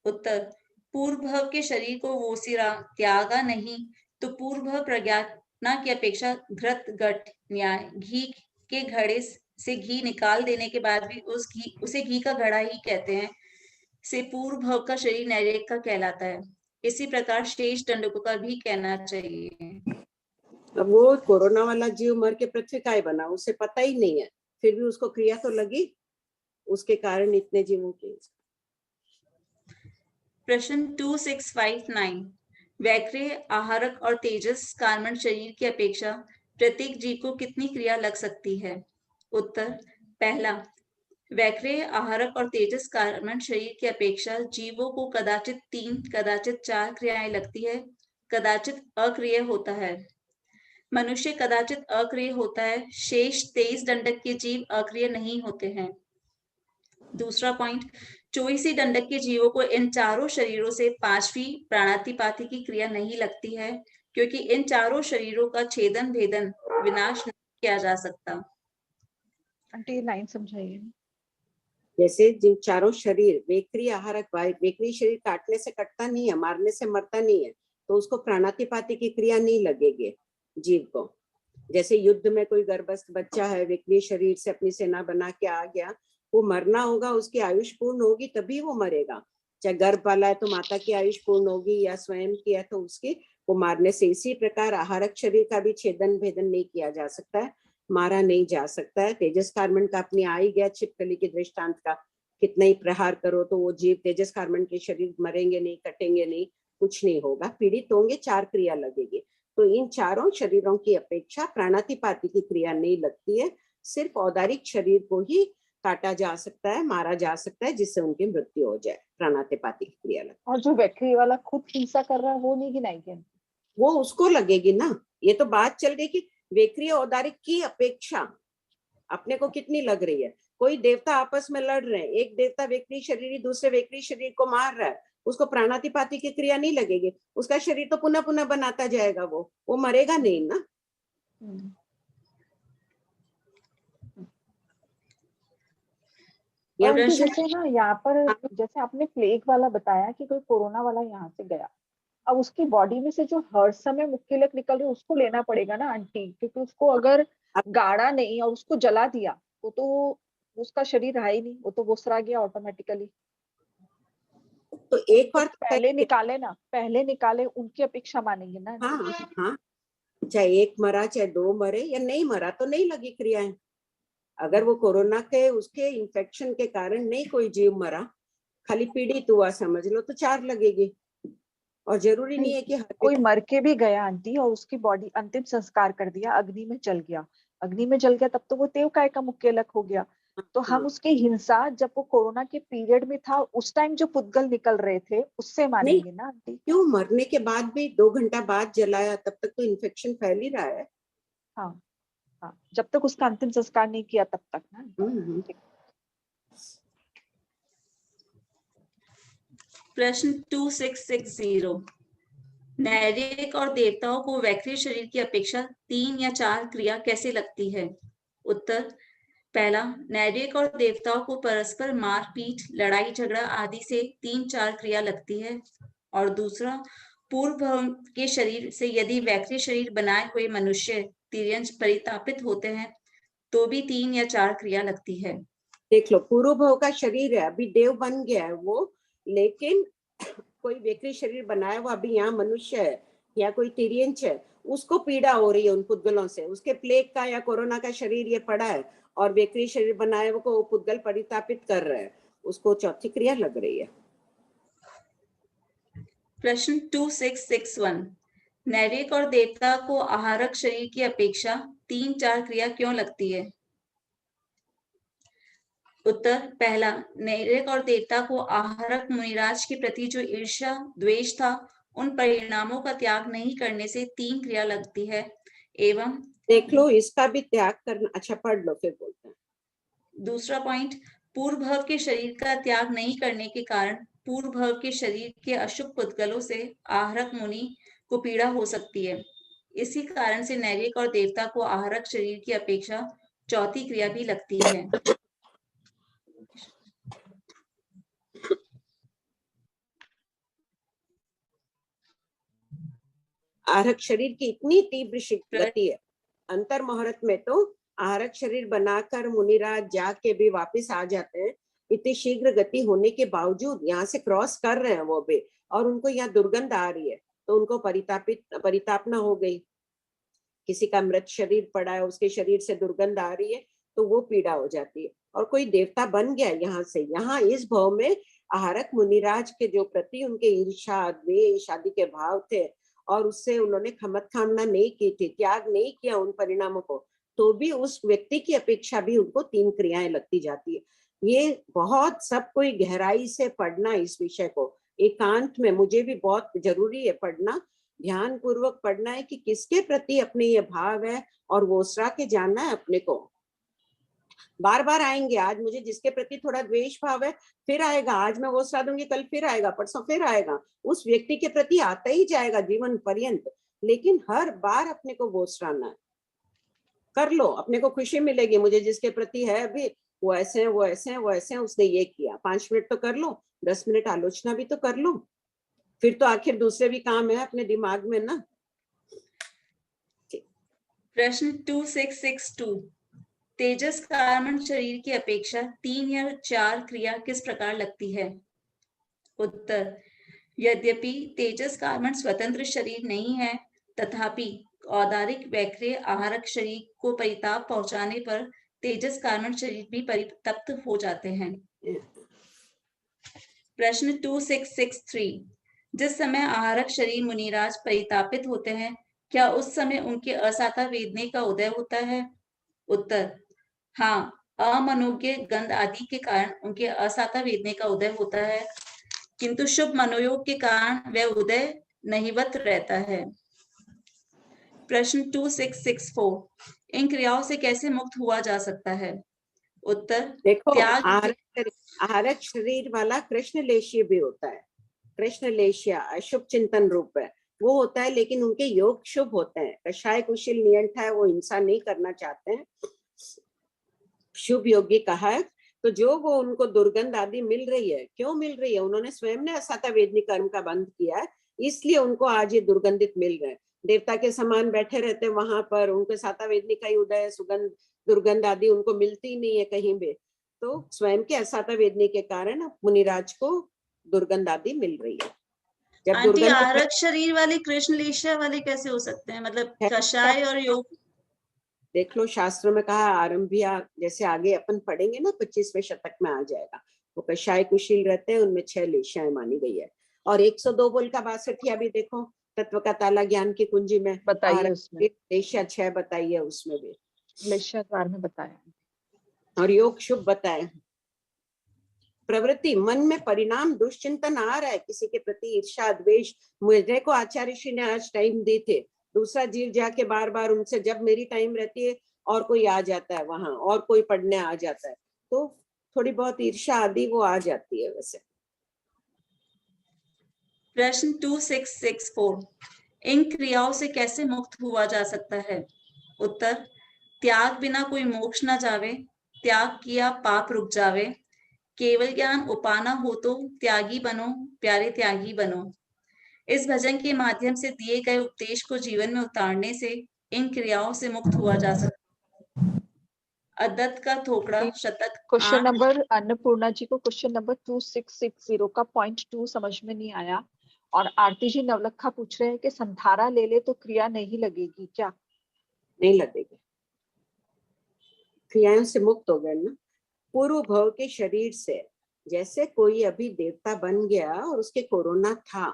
S4: उत्तर पूर्व भव के शरीर को वो सिरा त्यागा नहीं, तो पूर्व भव प्रज्ञाना की अपेक्षा घृत घट न्याय, घी के घड़े से घी निकाल देने के बाद भी उसे घी का घड़ा ही कहते हैं, से पूर्व भव का शरीर नैरेक का कहलाता है। इसी प्रकार शेष दंडकों का भी कहना चाहिए।
S2: अब वो कोरोना वाला जीव मर के पृथ्वी काय बना, उसे पता ही नहीं है, फिर भी उसको क्रिया तो लगी, उसके कारण इतने जीवों के।
S4: प्रश्न 2659, वैक्रिय आहारक और तेजस कार्बन शरीर की अपेक्षा प्रत्येक जीव को कितनी क्रिया लग सकती है? उत्तर, पहला, वैक्रिय आहारक और तेजस कार्बन शरीर की अपेक्षा जीवों को कदाचित 3, कदाचित 4 क्रियाएं लगती है, कदाचित अक्रिय होता है। मनुष्य कदाचित अक्रिय होता है, शेष 23 दंडक के जीव अक्रिय नहीं होते हैं। दूसरा पॉइंट, 24 दंडक के जीवों को इन चारों शरीरों से 5वीं प्राणातिपाती की क्रिया नहीं लगती है, क्योंकि इन चारों शरीरों का छेदन भेदन विनाश नहीं किया जा सकता।
S1: आंटी लाइन समझाइए।
S2: जैसे जिन चारों शरीर वेक्रिय आहारक, वेक्रिय शरीर काटने से कटता नहीं है, मारने से मरता नहीं है, तो उसको प्राणातिपाती की क्रिया नहीं लगेगी जीव को। जैसे युद्ध में कोई गर्भस्थ बच्चा है, वेक्रिय शरीर से अपनी सेना बना के आ गया, वो मरना होगा, उसकी आयुष पूर्ण होगी तभी वो मरेगा। चाहे गर्भ वाला है तो माता की आयुष पूर्ण होगी, या स्वयं की है तो उसकी, वो मारने से। इसी प्रकार आहारक शरीर का भी छेदन भेदन नहीं किया जा सकता है, मारा नहीं जा सकता है। तेजस कार्बन का अपनी आ ही गया छिपकली के दृष्टांत का, कितना ही प्रहार करो तो वो जीव तेजस कार्बन के शरीर मरेंगे नहीं, कटेंगे नहीं, कुछ नहीं होगा, पीड़ित होंगे, 4 क्रिया लगेगी। तो इन चारों शरीरों की अपेक्षा प्राणातिपाती की क्रिया नहीं लगती है, सिर्फ औदारिक शरीर को ही काटा जा सकता है, मारा जा सकता है, जिससे उनकी मृत्यु हो जाए, प्राणातिपाती की क्रिया लगती है।
S1: और जो वैक्रिय वाला खुद हिंसा कर रहा है वो नहीं गिनाएगी?
S2: वो उसको लगेगी ना। ये तो बात चल रही कि वेक्रिय औदारिक की अपेक्षा अपने को कितनी लग रही है। कोई देवता आपस में लड़ रहे हैं, एक देवता वेक्रिय शरीर दूसरे वेक्रिय शरीर को मार रहा है, उसको प्राणातिपाती की क्रिया नहीं लगेगी, उसका शरीर तो पुनः पुनः बनाता जाएगा, वो मरेगा नहीं ना।
S1: जैसे ना यहाँ पर, जैसे आपने प्लेग वाला बताया कि कोई कोरोना वाला यहाँ से गया, अब उसकी बॉडी में से जो हर समय मुक्केलक निकल रही है उसको लेना पड़ेगा ना आंटी, क्योंकि उसको अगर गाड़ा नहीं और उसको जला दिया वो तो उसका शरीर रहा ही नहीं, वो तो वसरा गया ऑटोमेटिकली।
S2: तो एक बार
S1: पहले निकाले उनकी अपेक्षा मानेंगे ना।
S2: हाँ, चाहे एक मरा चाहे 2 मरे या नहीं मरा तो नहीं लगी क्रियाएं। अगर वो कोरोना के उसके इन्फेक्शन के कारण नहीं कोई जीव मरा, खाली पीड़ित हुआ समझ लो, तो 4 लगेगी। और जरूरी नहीं है कि
S1: कोई मर के भी गया आंटी और उसकी बॉडी अंतिम संस्कार कर दिया, अग्नि में जल गया, तब तो वो देव काय का मुक्केलक हो गया। तो हम उसकी हिंसा जब वो कोरोना के पीरियड में था उस टाइम जो पुद्गल निकल रहे थे उससे मानेंगे ना आंटी।
S2: क्यों, मरने के बाद भी 2 घंटा बाद जलाया, तब तक तो इन्फेक्शन फैल ही रहा है।
S1: हाँ, जब तक उसका अंतिम संस्कार नहीं किया तब तक ना।
S4: प्रश्न 2660, नैरिक और देवताओं को वैक्रिय शरीर की अपेक्षा 3 या 4 क्रिया कैसे लगती है? उत्तर, पहला, नैरिक और देवताओं को परस्पर मारपीट, लड़ाई झगड़ा आदि से 3-4 क्रिया लगती है। और दूसरा, पूर्व भव के शरीर से यदि वैक्रिय शरीर बनाए हुए मनुष्य तिर्यंश परितापित होते हैं तो भी 3 या 4 क्रिया लगती है।
S2: देख लो, पूर्व भव का शरीर है, अभी देव बन गया है वो, लेकिन कोई वैक्रिय शरीर बनाया हुआ अभी यहाँ मनुष्य है या कोई तिर्यंश है, उसको पीड़ा हो रही है उन पुद्गलों से, उसके प्लेग का या कोरोना का शरीर ये पड़ा है और वैक्रिय शरीर बनाए हुए को पुद्गल परितापित कर रहे हैं, उसको चौथी क्रिया लग रही है।
S4: प्रश्न 2661, नैरिक और देवता को आहारक शरीर की अपेक्षा 3-4 क्रिया क्यों लगती है? उत्तर, पहला, नैरिक और देवता को आहारक मुनिराज के प्रति जो ईर्ष्या द्वेष था उन परिणामों का त्याग नहीं करने से 3 क्रिया लगती है। एवं
S2: देख लो, इसका भी त्याग करना, अच्छा पढ़ लो फिर बोलते हैं।
S4: दूसरा पॉइंट, पूर्व भव के शरीर का त्याग नहीं करने के कारण पूर्व भव के शरीर के अशुभ पुद्गलों से आहारक मुनि को पीड़ा हो सकती है। इसी कारण से नैरिक और देवता को आहारक शरीर की अपेक्षा चौथी क्रिया भी लगती है।
S2: आहारक शरीर की इतनी तीव्र गति है। अंतर मुहूर्त में तो आहारक शरीर बनाकर मुनिराज जाके भी वापस आ जाते हैं। इतनी शीघ्र गति होने के बावजूद यहाँ से क्रॉस कर रहे हैं वो भी, और उनको यहाँ दुर्गंध आ रही है, तो उनको परितापना हो गई। किसी का मृत शरीर पड़ा है, उसके शरीर से दुर्गंध आ रही है, तो वो पीड़ा हो जाती है। और कोई देवता बन गया यहाँ से, यहाँ इस भाव में आहारक मुनिराज के जो प्रति उनके ईर्ष्या, द्वेष आदि के भाव थे, और उससे उन्होंने खमत कामना नहीं की थी, त्याग नहीं किया उन परिणामों को, तो भी उस व्यक्ति की अपेक्षा भी उनको 3 क्रियाएं लगती जाती है। ये बहुत सब कोई गहराई से पढ़ना इस विषय को, एकांत में मुझे भी बहुत जरूरी है पढ़ना, ध्यान पूर्वक पढ़ना है कि किसके प्रति अपने ये भाव है, और वो उसरा के जानना है अपने को। बार बार आएंगे, आज मुझे जिसके प्रति थोड़ा द्वेष भाव है फिर आएगा, आज मैं वो उसरा दूंगी, कल फिर आएगा, परसों फिर आएगा, उस व्यक्ति के प्रति आता ही जाएगा जीवन पर्यंत। लेकिन हर बार अपने को वो उसराना है, कर लो, अपने को खुशी मिलेगी। मुझे जिसके प्रति है अभी वो ऐसे हैं, वो ऐसे हैं, वो ऐसे हैं, उसने ये किया, 5 मिनट तो कर लो, 10 मिनट आलोचना भी तो कर लो, फिर तो आखिर दूसरे भी काम है अपने दिमाग में ना।
S4: प्रश्न 2662, तेजस कार्मण शरीर की अपेक्षा 3 या 4 क्रिया किस प्रकार लगती है? उत्तर, यद्यपि तेजस कार्मण स्वतंत्र शरीर नहीं है, तथापि औदारिक वैक्रिय आहारक शरीर को परिताप पहुंचाने पर तेजस कार्मण शरीर भी परितप्त हो जाते हैं। प्रश्न 2663, जिस समय आहारक शरीर मुनिराज परितापित होते हैं, क्या उस समय उनके असाता वेदने का उदय होता है? उत्तर, हाँ, अमनोज्ञ गंध आदि के कारण उनके असाता वेदने का उदय होता है, किंतु शुभ मनोयोग के कारण वह उदय नहिवत रहता है। प्रश्न 2664, इन क्रियाओं से कैसे मुक्त हुआ जा सकता है? उत्तर,
S2: देखो,
S4: त्याग।
S2: आहारक शरीर वाला कृष्ण लेशीय भी होता है, कृष्ण लेशिया अशुभ चिंतन रूप है वो होता है, लेकिन उनके योग शुभ होते हैं। कषाय कुशील नियंठ है, वो हिंसा नहीं करना चाहते हैं, शुभ योगी कहा है। तो जो वो उनको दुर्गंध आदि मिल रही है, क्यों मिल रही है? उन्होंने स्वयं ने असाता वेदनी कर्म का बंध किया है, इसलिए उनको आज ये दुर्गंधित मिल रहे हैं। देवता के समान बैठे रहते वहां पर, उनके साता वेदनी का ही उदय, सुगंध दुर्गंध आदि उनको मिलती नहीं है कहीं भी, तो स्वयं के असाता वेदनी के कारण मुनिराज को दुर्गंध आदि मिल रही है। जब
S4: आंटी, आहारक शरीर वाले कृष्ण लेशिया वाले कैसे हो सकते हैं? मतलब कषाय और योग।
S2: देख लो, शास्त्र में कहा आरंभिया, जैसे आगे अपन पढ़ेंगे ना 25वें शतक में आ जाएगा, वो कषाय कुशील रहते हैं, उनमें 6 लेशियाएं मानी गई है। और 102 बोल का 62 भी देखो, तत्व का ताला ज्ञान की कुंजी में
S1: बताइए, उसमें
S2: लेशिया 6 बताई है, उसमें भी
S1: लेशिया द्वार में बताया, और
S2: योग शुभ बताया। प्रवृत्ति मन में परिणाम दुष्चिंतन आ रहा है, किसी के प्रति ईर्ष्या द्वेष। मुझे को आचार्य श्री ने आज टाइम दी थे, दूसरा जीव जाके बार बार उनसे, जब मेरी टाइम रहती है और कोई आ जाता है वहां, और कोई पढ़ने आ जाता है, तो थोड़ी बहुत ईर्ष्या आदि वो आ जाती है। वैसे
S4: प्रश्न 2664, इन क्रियाओं से कैसे मुक्त हुआ जा सकता है? उत्तर, त्याग बिना कोई मोक्ष न जावे, त्याग किया पाप रुक जावे, केवल ज्ञान उपाना हो तो त्यागी बनो, प्यारे त्यागी बनो। इस भजन के माध्यम से दिए गए उपदेश को जीवन में उतारने से इन क्रियाओं से मुक्त हुआ जा सकता है। अदत्त का थोकड़ा शतक।
S1: क्वेश्चन नंबर, अन्नपूर्णा जी को क्वेश्चन नंबर 2660 का पॉइंट 2 समझ में नहीं आया, और आरती जी नवलखा पूछ रहे हैं कि संधारा ले ले तो क्रिया नहीं लगेगी क्या?
S2: नहीं लगेगी, क्रियाओं से मुक्त हो गए ना। पूर्व भव के शरीर से, जैसे कोई अभी देवता बन गया और उसके कोरोना था,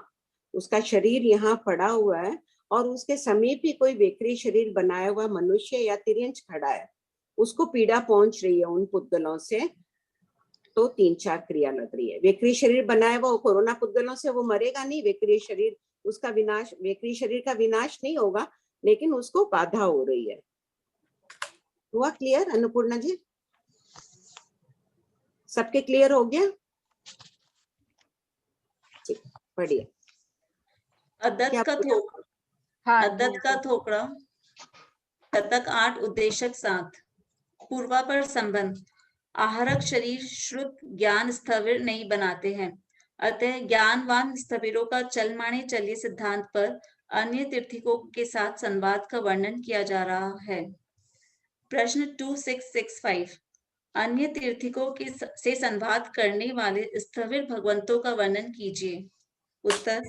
S2: उसका शरीर यहाँ पड़ा हुआ है, और उसके समीप ही कोई वेक्री शरीर बनाया हुआ मनुष्य या तिर्यंच खड़ा है, उसको पीड़ा पहुंच रही है उन पुद्गलों से, तो 3-4 क्रिया लग रही है। वेक्री शरीर बनाया हुआ कोरोना पुद्गलों से वो मरेगा नहीं, वेक्री शरीर, उसका विनाश, वेक्री शरीर का विनाश नहीं होगा, लेकिन उसको बाधा हो रही है। हुआ क्लियर अन्नपूर्णा जी? सबके क्लियर हो गया? ठीक, बढ़िया।
S4: अदत्त का थोकड़ा।
S1: हाँ,
S4: अदत्त का थोकड़ा शतक 8 उद्देशक 7। पूर्वापर संबंध। आहारक शरीर श्रुत ज्ञान स्थविर नहीं बनाते हैं, अतः ज्ञानवान स्थविरों का चलमाने चलिए सिद्धांत पर अन्य तीर्थिकों के साथ संवाद का वर्णन किया जा रहा है। प्रश्न 2665 अन्य तीर्थिकों के से संवाद करने वाले स्थविर भगवंतों का वर्णन कीजिए। उत्तर,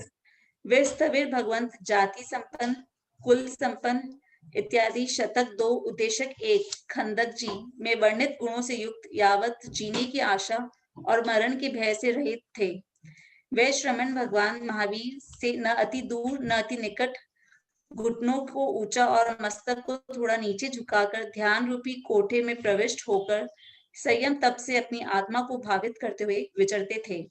S4: वे स्थविर भगवंत जाति संपन्न, कुल संपन्न इत्यादि शतक 2 उद्देशक 1 खंडक जी में वर्णित गुणों से युक्त यावत जीने की आशा और मरण के भय से रहित थे। वे श्रमण भगवान महावीर से न अति दूर न अति निकट, घुटनों को ऊंचा और मस्तक को थोड़ा नीचे झुकाकर ध्यान रूपी कोठे में प्रविष्ट होकर संयम तप से अपनी आत्मा को भावित करते हुए विचरते थे।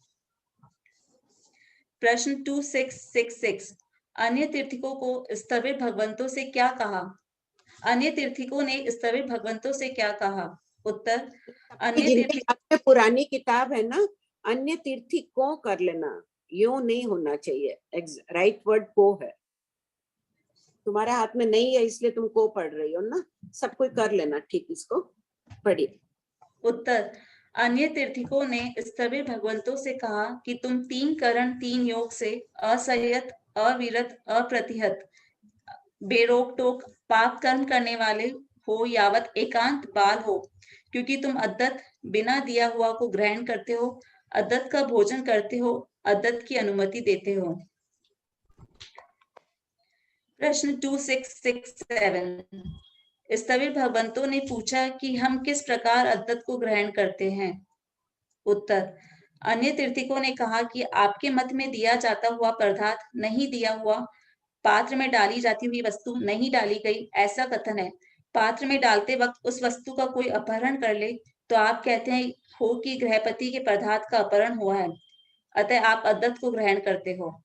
S4: प्रश्न 2666 अन्य तीर्थिकों को स्थविर भगवंतों से क्या कहा? अन्य तीर्थिकों ने स्थविर भगवंतों से क्या कहा? उत्तर, अन्य
S2: तीर्थी पुरानी किताब है ना, अन्य तीर्थिकों कर लेना, यूं नहीं होना चाहिए, राइट वर्ड को है, तुम्हारे हाथ में नहीं है इसलिए तुम को पढ़ रही हो ना, सब कोई कर लेना ठीक, इसको पढ़िए।
S4: उत्तर, अन्य तीर्थिकों ने स्थविर भगवंतों से कहा कि तुम 3 करण 3 योग से असंयत, अविरत, अप्रतिहत, बेरोक टोक पाप कर्म करने वाले हो यावत एकांत बाल हो, क्योंकि तुम अद्दत बिना दिया हुआ को ग्रहण करते हो, अद्दत का भोजन करते हो, अद्दत की अनुमति देते हो। प्रश्न 2667 स्थविर भगवंतों ने पूछा कि हम किस प्रकार अद्दत को ग्रहण करते हैं। उत्तर, अन्य तीर्थिकों ने कहा कि आपके मत में दिया जाता हुआ पदार्थ नहीं दिया हुआ, पात्र में डाली जाती हुई वस्तु नहीं डाली गई, ऐसा कथन है। पात्र में डालते वक्त उस वस्तु का कोई अपहरण कर ले तो आप कहते हैं हो कि गृहपति के पदार्थ का अपहरण हुआ है, अतः आप अद्दत को ग्रहण करते हो।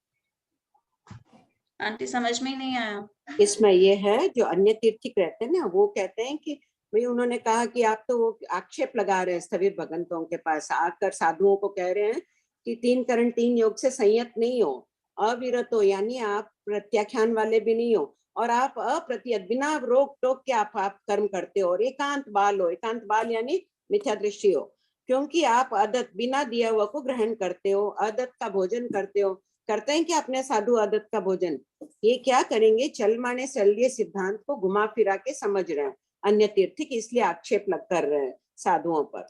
S4: आंटी समझ में ही नहीं आया।
S2: इसमें ये है जो अन्य तीर्थिक रहते हैं ना, वो कहते हैं कि भाई उन्होंने कहा कि आप तो वो आक्षेप लगा रहे हैं स्थविर भगवंतों के पास आकर, साधुओं को कह रहे हैं कि 3 करण 3 योग से संयत नहीं हो, अविरत हो, यानी आप प्रत्याख्यान वाले भी नहीं हो, और आप अप्रतिहत बिना रोक टोक के आप कर्म करते हो, और एकांत बाल हो, एकांत बाल यानी मिथ्या दृष्टि हो, क्योंकि आप अदत बिना दिया हुआ को ग्रहण करते हो, अदत का भोजन करते हो। करते हैं कि अपने साधु आदत का भोजन, ये क्या करेंगे, चल माने शल्य सिद्धांत को घुमा फिरा के समझ रहे हैं अन्य तीर्थिक, इसलिए आक्षेप लग कर रहे हैं साधुओं पर।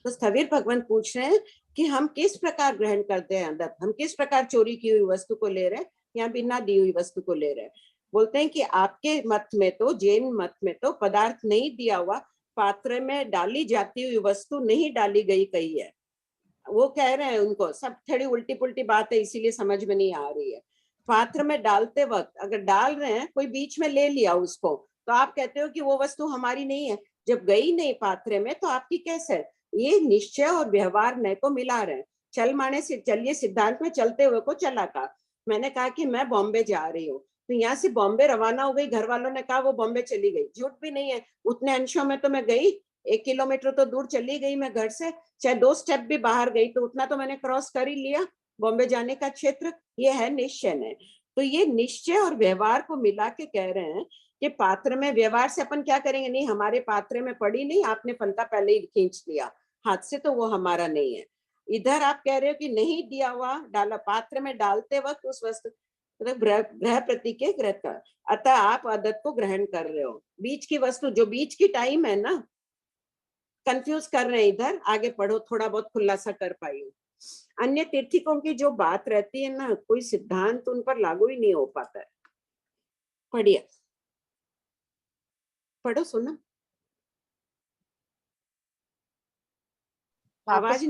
S2: तो स्थविर भगवान पूछ रहे हैं कि हम किस प्रकार ग्रहण करते हैं आदत, हम किस प्रकार चोरी की हुई वस्तु को ले रहे हैं या बिना दी हुई वस्तु को ले रहे हैं। बोलते हैं कि आपके मत में तो, जैन मत में तो पदार्थ नहीं दिया हुआ, पात्र में डाली जाती हुई वस्तु नहीं डाली गई कही है। वो कह रहे हैं उनको सब थोड़ी उल्टी पुल्टी बात है, इसीलिए समझ में नहीं आ रही है। पात्र में डालते वक्त अगर डाल रहे हैं, कोई बीच में ले लिया उसको, तो आप कहते हो कि वो वस्तु हमारी नहीं है, जब गई नहीं पात्र में तो आपकी कैसे? ये निश्चय और व्यवहार नए को मिला रहे हैं। चल माने से चलिए सिद्धांत में चलते हुए को चला का, मैंने कहा कि मैं बॉम्बे जा रही हूँ, तो यहाँ से बॉम्बे रवाना हो गई, घर वालों ने कहा वो बॉम्बे चली गई, झूठ भी नहीं है, उतने अंशों में तो मैं गई, 1 किलोमीटर तो दूर चली गई मैं घर से, चाहे 2 स्टेप भी बाहर गई तो उतना तो मैंने क्रॉस कर ही लिया बॉम्बे जाने का क्षेत्र। ये है निश्चय ने, तो ये निश्चय और व्यवहार को मिला के कह रहे हैं कि पात्र में व्यवहार से अपन क्या करेंगे, नहीं हमारे पात्र में पड़ी नहीं, आपने फलता पहले ही खींच लिया हाथ से, तो वो हमारा नहीं है। इधर आप कह रहे हो कि नहीं दिया हुआ डाला, पात्र में डालते वक्त उस वस्तु मतलब ग्रह प्रति के ग्रह का, अतः आप आदत को ग्रहण कर रहे हो। बीच की वस्तु जो बीच की टाइम है ना, कंफ्यूज कर रहे हैं, इधर आगे पढ़ो, थोड़ा बहुत खुलासा कर पाई हूँ। अन्य तीर्थिकों की जो बात रहती है ना, कोई सिद्धांत उन पर लागू ही नहीं हो पाता है। पढ़िए, पढ़ो, सुनो, आवाज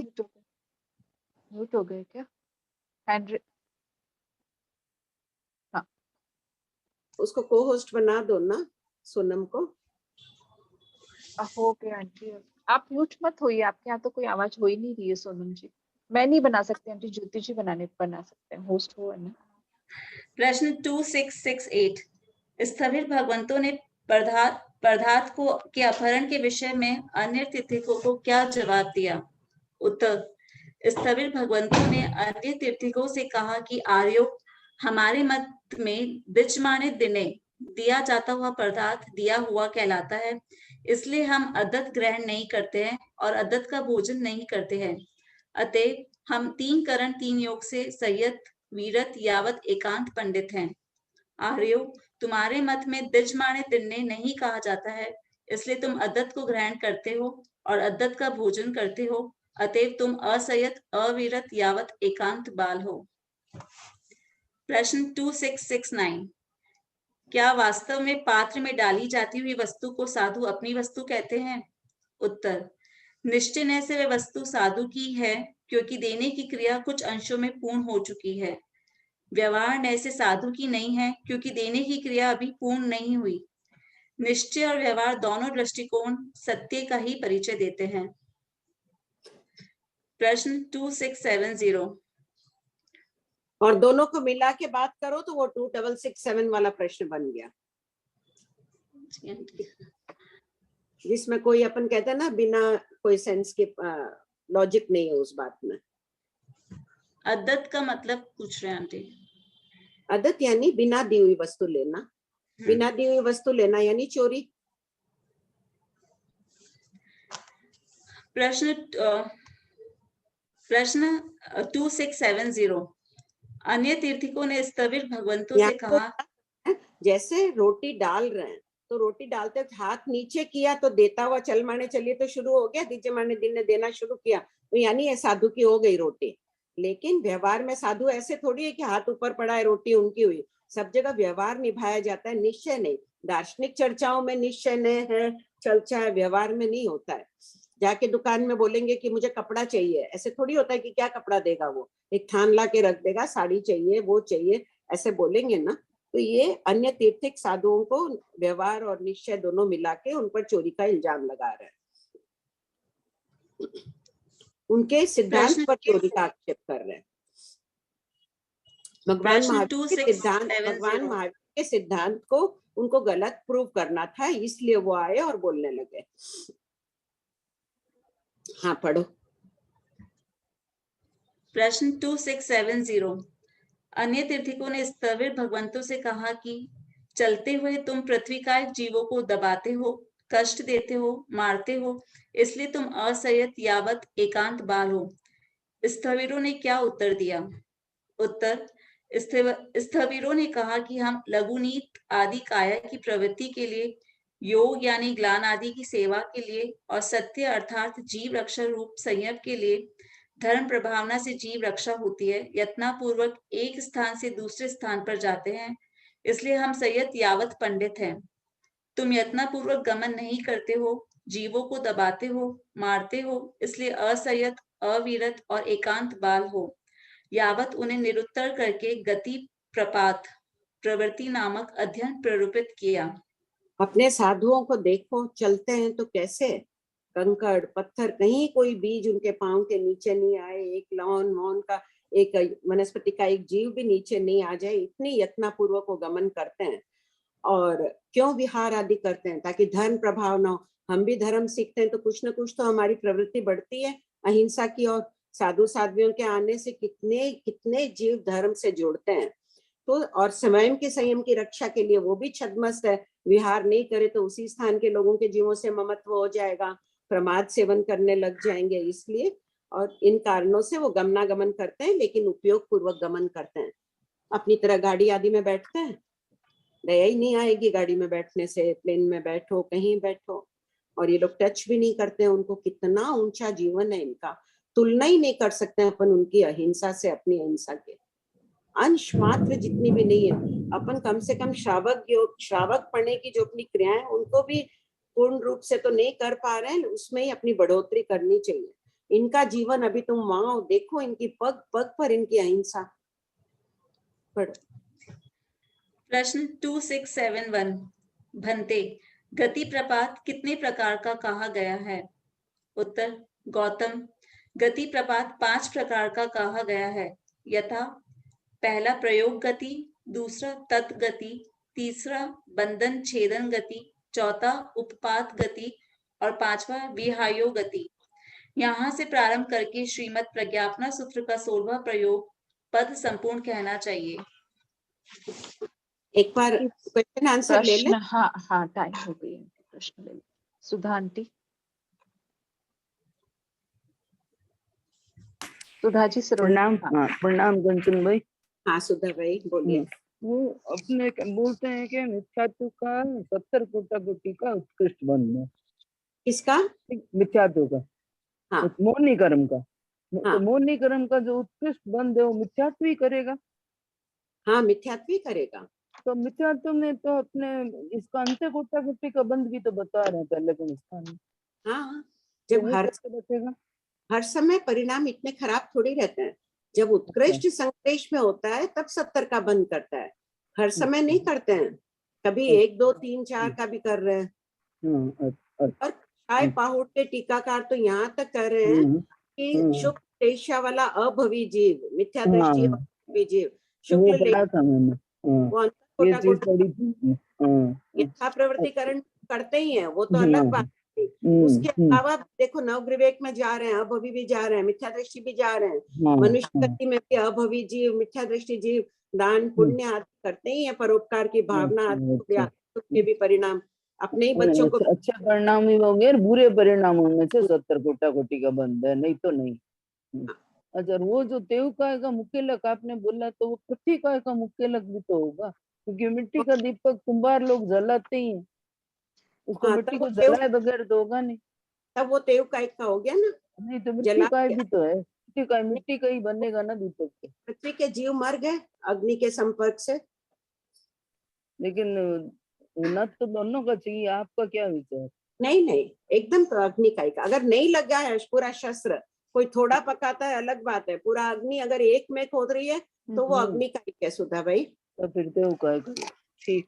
S1: म्यूट हो गए क्या? हैंड
S2: उसको को होस्ट बना दो ना सोनम को।
S1: हो गया आंटी, आप म्यूट मत होइए, आपके यहाँ तो कोई आवाज हो ही नहीं रही है सोनम जी। मैं नहीं बना सकती आंटी, ज्योति जी बना सकते हैं, होस्ट हो है ना।
S4: प्रश्न 2668 स्थविर भगवंतों ने पदार्थ को के अपहरण के विषय में अन्य तीर्थिकों को क्या जवाब दिया? उत्तर, स्थविर भगवंतों ने अन्य तीर्थिकों से कहा कि आर्यो, हमारे मत में बिचमाने दिने दिया जाता हुआ पदार्थ दिया हुआ कहलाता है, इसलिए हम अदत ग्रहण नहीं करते हैं और अदत का भोजन नहीं करते हैं, अतः हम 3 करण 3 योग से संयत वीरत यावत एकांत पंडित हैं। आर्यो, तुम्हारे मत में दिजमाने तिन्ने नहीं कहा जाता है, इसलिए तुम अदत्त को ग्रहण करते हो और अदत्त का भोजन करते हो, अतएव तुम असंयत अविरत यावत एकांत बाल हो। प्रश्न 2669, क्या वास्तव में पात्र में डाली जाती हुई वस्तु को साधु अपनी वस्तु कहते हैं? उत्तर, निश्चय से वह वस्तु साधु की है, क्योंकि देने की क्रिया कुछ अंशों में पूर्ण हो चुकी है। व्यवहार नय से साधु की नहीं है, क्योंकि देने की क्रिया अभी पूर्ण नहीं हुई। निश्चय और व्यवहार दोनों दृष्टिकोण सत्य का ही परिचय देते हैं। प्रश्न 2670,
S2: और दोनों को मिला के बात करो तो वो 2667 वाला प्रश्न बन गया, जिसमें कोई अपन कहते हैं ना बिना कोई सेंस के लॉजिक नहीं है उस बात में।
S4: अदत्त का मतलब पूछ रहे हैं आंटी।
S2: अदत्त यानी बिना दी हुई वस्तु लेना, बिना दी हुई वस्तु लेना यानी चोरी।
S4: प्रश्न 2670, अन्य तीर्थिकों ने स्थविर भगवंतों से कहा,
S2: जैसे रोटी डाल रहे हैं तो रोटी डालते हाथ नीचे किया तो देता हुआ चल माने चलिए तो शुरू हो गया, दीजिए माने दिन ने देना शुरू किया तो यानी ये साधु की हो गई रोटी। लेकिन व्यवहार में साधु ऐसे थोड़ी है कि हाथ ऊपर पड़ा है रोटी उनकी हुई, सब जगह व्यवहार निभाया जाता है, निश्चय नहीं। दार्शनिक चर्चाओं में निश्चय नहीं है, चर्चा है, व्यवहार में नहीं होता है। जाके दुकान में बोलेंगे कि मुझे कपड़ा चाहिए, ऐसे थोड़ी होता है कि क्या कपड़ा देगा वो, एक थान ला के रख देगा, साड़ी चाहिए वो चाहिए ऐसे बोलेंगे ना। तो ये अन्य तीर्थिक साधुओं को व्यवहार और निश्चय दोनों मिला के उन पर चोरी का इल्जाम लगा रहे हैं, उनके सिद्धांत पर चोरी का आक्षेप कर रहे हैं। भगवान महावीर के सिद्धांत को उनको गलत प्रूव करना था, इसलिए वो आए और बोलने लगे। हाँ पढ़ो।
S4: प्रश्न 2670, अन्य तीर्थिकों ने स्थविर भगवंतों से कहा कि चलते हुए तुम पृथ्वी का जीवों को दबाते हो, कष्ट देते हो, मारते हो, इसलिए तुम असंयत यावत एकांत बाल हो। स्थविरों ने क्या उत्तर दिया? उत्तर, स्थविरों ने कहा कि हम लघुनीत आदि काया की प्रवृत्ति के लिए, योग यानी ग्लान आदि की सेवा के लिए और सत्य अर्थात जीव रक्षा रूप संयम के लिए, धर्म प्रभावना से जीव रक्षा होती है, यत्नापूर्वक एक स्थान से दूसरे स्थान पर जाते हैं, इसलिए हम संयत यावत पंडित हैं। तुम यत्नापूर्वक गमन नहीं करते हो, जीवों को दबाते हो, मारते हो, इसलिए असंयत अविरत और एकांत बाल हो। यावत उन्हें निरुत्तर करके गति प्रपात प्रवृत्ति नामक अध्ययन प्ररूपित किया।
S2: अपने साधुओं को देखो, चलते हैं तो कैसे, कंकड़ पत्थर कहीं कोई बीज उनके पांव के नीचे नहीं आए, एक लौन मौन का एक वनस्पति का एक जीव भी नीचे नहीं आ जाए, इतनी यत्नपूर्वक वो गमन करते हैं। और क्यों विहार आदि करते हैं? ताकि धर्म प्रभाव न हो। हम भी धर्म सीखते हैं तो कुछ ना कुछ तो हमारी प्रवृत्ति बढ़ती है अहिंसा की, और साधु साध्वियों के आने से कितने कितने जीव धर्म से जुड़ते हैं। तो और स्वयं के संयम की रक्षा के लिए वो भी छद्मस्त है, विहार नहीं करे तो उसी स्थान के लोगों के जीवों से ममत्व हो जाएगा, प्रमाद सेवन करने लग जाएंगे, इसलिए और इन कारणों से वो गमनागमन करते हैं, लेकिन उपयोग पूर्वक गमन करते हैं। अपनी तरह गाड़ी आदि में बैठते हैं, दया ही नहीं आएगी गाड़ी में बैठने से, प्लेन में बैठो कहीं बैठो, और ये लोग टच भी नहीं करते हैं उनको। कितना ऊंचा जीवन है इनका, तुलना ही नहीं कर सकते अपन उनकी अहिंसा से, अपनी अहिंसा के अंश मात्र जितनी भी नहीं है। अपन कम से कम श्रावक पढ़ने की जो अपनी क्रियाएं उनको भी पूर्ण रूप से तो नहीं कर पा रहे हैं, उसमें ही अपनी बढ़ोतरी करनी चाहिए। इनका जीवन अभी तुम वहां देखो, इनकी पग पग पर इनकी अहिंसा। पढ़ो।
S4: प्रश्न 2671, भंते, गति प्रपात कितने प्रकार का कहा गया है? उत्तर, गौतम, गति प्रपात 5 प्रकार का कहा गया है, यथा पहला प्रयोग गति, दूसरा तत् गति, तीसरा बंधन छेदन गति, चौथा उपपात गति और पांचवा विहायो गति। यहाँ से प्रारंभ करके श्रीमद प्रज्ञापना सूत्र का 16वां प्रयोग पद संपूर्ण कहना चाहिए।
S2: एक बार क्वेश्चन आंसर ले ले।
S1: हाँ हाँ टाइम हो गई है, प्रश्न ले ले। सुधा आंटी, सुधा जी
S10: प्रणाम। प्रणाम कंचन भाई।
S2: हाँ सुधा भाई बोलिए।
S10: वो अपने बोलते हैं कि मिथ्यात्व का 70 कोटि का उत्कृष्ट बंध है।
S2: किसका?
S10: मिथ्यात्व का,
S2: हाँ
S10: मौनी कर्म का।
S2: हाँ
S10: तो मौनी कर्म का जो उत्कृष्ट बंध है वो मिथ्यात्व ही करेगा।
S2: हाँ, मिथ्यात्व ही करेगा।
S10: तो मिथ्यात्व में तो अपने इसका अंत्य कोटि का बंध भी तो बता रहे हैं पहले के स्थान में।
S2: हाँ,
S10: तो
S2: जब
S10: वो कैसे बचेगा?
S2: हर समय परिणाम इतने खराब थोड़ी रहते हैं। जब उत्कृष्ट संदेश में होता है तब 70 का बंद करता है, हर समय नहीं करते हैं। कभी 1 2 3 4 का भी कर रहे हैं। और छाय पाहुट के टीकाकार तो यहाँ तक कर रहे हैं कि शुक्ल लेशा वाला अभवी जीव, मिथ्या दृष्टि अभवी जीव, शुक्ल यथा प्रवृत्तिकरण करते ही है, वो तो अलग बात है। उसके अलावा देखो नवग्रवेक में जा रहे हैं, अभवी भी जा रहे हैं, मिथ्या दृष्टि भी जा रहे हैं, मनुष्य गति में भी अभवी जीव, मिथ्या दृष्टि जीव दान पुण्य आदि करते ही है, परोपकार की भावना आदि के भी परिणाम अपने ही बच्चों को।
S10: अच्छे परिणाम ही होंगे, बुरे परिणामों में से 70 कोटि का बंद है, नहीं तो नहीं। अच्छा, वो जो देवकाय का मुख्यलक आपने बोला, तो वो पृथ्वी काय का मुख्यलक भी तो होगा, क्योंकि मिट्टी का दीपक कुंभार लोग जलाते ही, उसको मिट्टी को जलाए बगैर तो होगा नहीं।
S2: तब वो देवकाय का हो गया ना।
S10: नहीं तो मिट्टी काय भी तो है, मिट्टी का ही बनेगा ना दीपक के।
S2: पृथ्वी के जीव मर गए अग्नि के संपर्क से।
S10: लेकिन नत तो दोनों का चाहिए, आपका क्या विचार?
S2: नहीं नहीं, एकदम तो अग्नि का। अगर नहीं लगा है पूरा शस्त्र, कोई थोड़ा पकाता है अलग बात है, पूरा अग्नि अगर एक में खोद रही है तो वो अग्नि का है सुधा भाई।
S10: तो फिर देवकाय का ठीक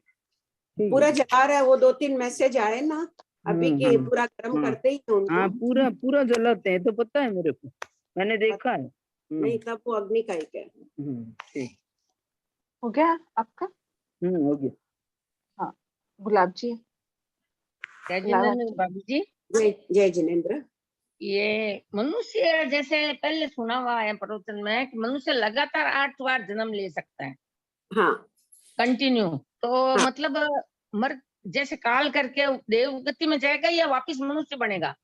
S2: पूरा जला रहा है। वो 2 3 मैसेज आए ना अभी के, पूरा गर्म करते ही उनको।
S10: हाँ, पूरा जलाते हैं, तो पता है मेरे को, मैंने देखा है।
S2: नहीं, तब वो अग्नि का है।
S10: ठीक
S1: हो गया आपका?
S10: हो गया।
S1: हाँ, गुलाब जी।
S11: जय जिनेंद्र बाबू जी।
S2: जय जिनेंद्र।
S11: ये मनुष्य जैसे पहले सुना हुआ है प्रवचन में कि मनुष्य लगातार 8 बार जन्म ले सकता है।
S2: हाँ,
S11: कंटिन्यू। तो मतलब मर जैसे काल करके देवगति में जाएगा या वापिस मनुष्य बनेगा?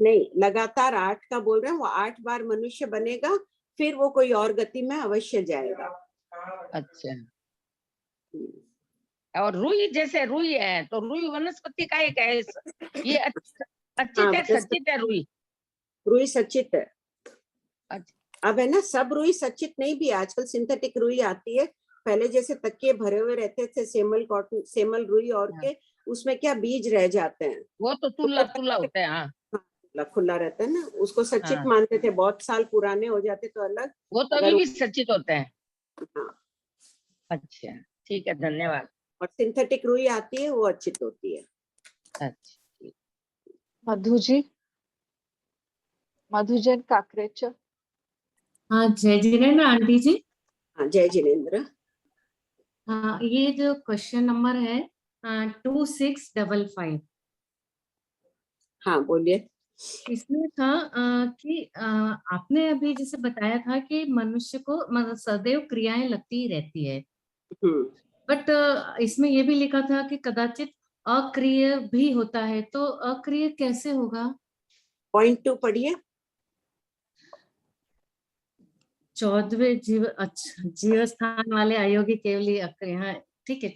S2: नहीं, लगातार 8 का बोल रहे हैं। वो 8 बार मनुष्य बनेगा, फिर वो कोई और गति में अवश्य जाएगा।
S11: अच्छा। और रुई, जैसे रुई है तो रुई वनस्पति का एक है, ये अचित है सचित है?
S2: रुई सचित है। अब है ना, सब रुई सचित नहीं भी, आजकल सिंथेटिक रुई आती है। पहले जैसे तकिए भरे हुए रहते थे सेमल कॉटन, सेमल रुई और के, उसमें क्या बीज रह जाते हैं,
S11: वो तो तुल्ला होता है। हाँ,
S2: खुला रहता है ना, उसको सचित मानते थे। बहुत साल पुराने हो जाते तो अलग,
S11: वो तो अभी भी सचित होते हैं।
S2: हाँ,
S11: अच्छा, ठीक है, धन्यवाद।
S2: और सिंथेटिक रुई आती है, वो अचित होती है।
S11: अच्छा,
S1: मधु जी, मधुजन काकरेचा।
S12: हाँ, जय जिनेंद्र आंटी जी।
S2: हाँ, जय जिनेंद्र।
S12: हाँ, ये जो क्वेश्चन नंबर है 2655।
S2: हाँ, बोलिए।
S12: इसमें था कि आपने अभी जैसे बताया था कि मनुष्य को मतलब सदैव क्रियाएं लगती ही रहती है, बट इसमें ये भी लिखा था कि कदाचित अक्रिय भी होता है, तो अक्रिय कैसे होगा?
S2: पॉइंट 2 पढ़िए।
S12: 14वें जीव, अच्छा, जीव स्थान वाले अयोगी केवली अक्रिय। हाँ, ठीक है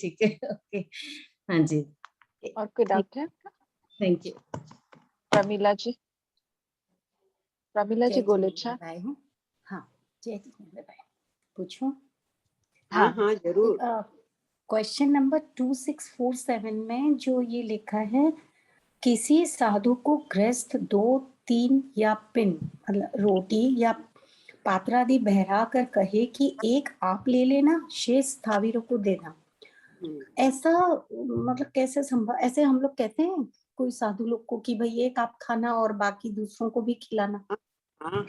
S12: ओके। हाँ जी,
S1: और कोई डाउट है?
S12: Thank you.
S1: प्रमीला जी, गोलेछा।
S13: हाँ, जय जिनेंद्र भाई, पूछूं?
S2: हाँ हाँ, जरूर।
S13: क्वेश्चन नंबर 2647 में जो ये लिखा है, किसी साधु को गृहस्थ 2 3 या पिन मतलब रोटी या पात्र आदि बहरा कर कहे कि एक आप ले लेना, शेष स्थावीरों को देना, ऐसा मतलब कैसे संभव? ऐसे हम लोग कहते हैं कोई साधु लोग को कि भाई एक आप खाना और बाकी दूसरों को भी खिलाना।
S2: हाँ,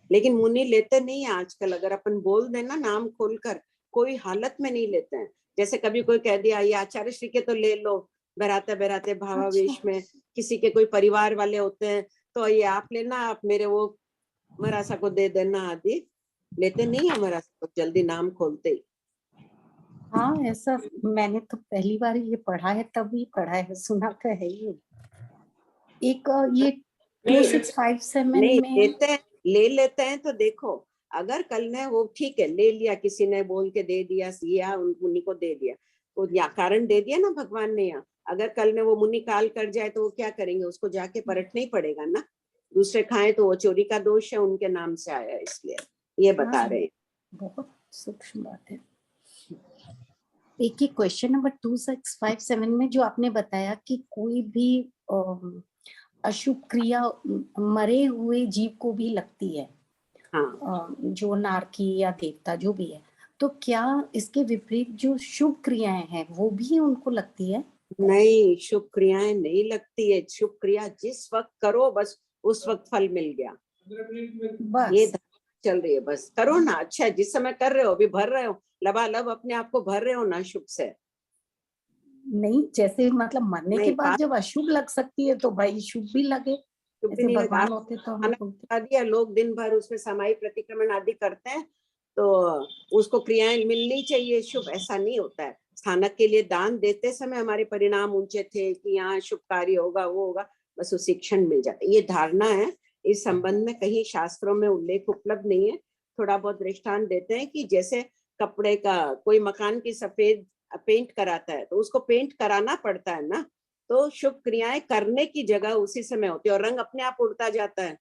S2: लेकिन मुनि लेते नहीं है आजकल। अगर अपन बोल देना नाम खोलकर, कोई हालत में नहीं लेते हैं। जैसे कभी कोई कह दिया ये आचार्य श्री के तो ले लो, बहराते भावावेश में, किसी के कोई परिवार वाले होते हैं तो ये आप लेना, आप मेरे वो मरासा को दे देना आदि, लेते नहीं है मरासा को जल्दी नाम खोलते ही।
S13: हाँ, ऐसा मैंने तो पहली बार ये पढ़ा है, तभी पढ़ा है, सुना तो है ये। एक ये 2657 में
S2: ले लेते हैं तो देखो, अगर कल ने वो ठीक है ले लिया, किसी ने बोल के दे दिया, मुनि को दे दिया, तो या कारण दे दिया ना भगवान ने यहाँ। अगर कल में वो मुनि काल कर जाए तो वो क्या करेंगे, उसको जाके परखना ही पड़ेगा ना। दूसरे खाए तो वो चोरी का दोष है, उनके नाम से आया, इसलिए ये बता रहे हैं।
S13: बहुत सूक्ष्म बात है। देखिए क्वेश्चन नंबर 2657 में जो आपने बताया कि कोई भी अशुभ क्रिया मरे हुए जीव को भी लगती है,
S2: हाँ।
S13: जो नारकी या देवता जो भी है, तो क्या इसके विपरीत जो शुभ क्रियाएं हैं वो भी उनको लगती है?
S2: नहीं, शुभ क्रियाएं नहीं लगती है। शुभ क्रिया जिस वक्त करो बस उस वक्त फल मिल गया,
S13: बस
S2: ये चल रही है, बस करो ना। अच्छा, जिस समय कर रहे हो, अभी भर रहे हो, लबालब अपने आप को भर रहे हो ना शुभ से।
S13: नहीं, जैसे मतलब मरने के
S2: नहीं,
S13: बाद जब अशुभ लग सकती है तो भाई शुभ भी लगे।
S2: शुभ भी
S13: ऐसे
S2: नहीं लगा।
S13: भगवान होते तो हम बोलते।
S2: दिया लोग दिन भर उसमें सामायिक प्रतिक्रमण आदि करते हैं, तो उसको क्रियाएं मिलनी चाहिए शुभ, ऐसा नहीं होता है। स्थानक के लिए दान देते समय हमारे परिणाम ऊंचे थे कि यहाँ शुभ कार्य होगा, वो होगा, बस उस शिक्षण मिल जाता है। ये धारणा है, इस संबंध में कहीं शास्त्रों में उल्लेख उपलब्ध नहीं है। थोड़ा बहुत दृष्टांत देते हैं कि जैसे कपड़े का कोई मकान की सफेद पेंट कराता है तो उसको पेंट कराना पड़ता है ना, तो शुभ क्रियाएं करने की जगह उसी समय होती है और रंग अपने आप उड़ता जाता है।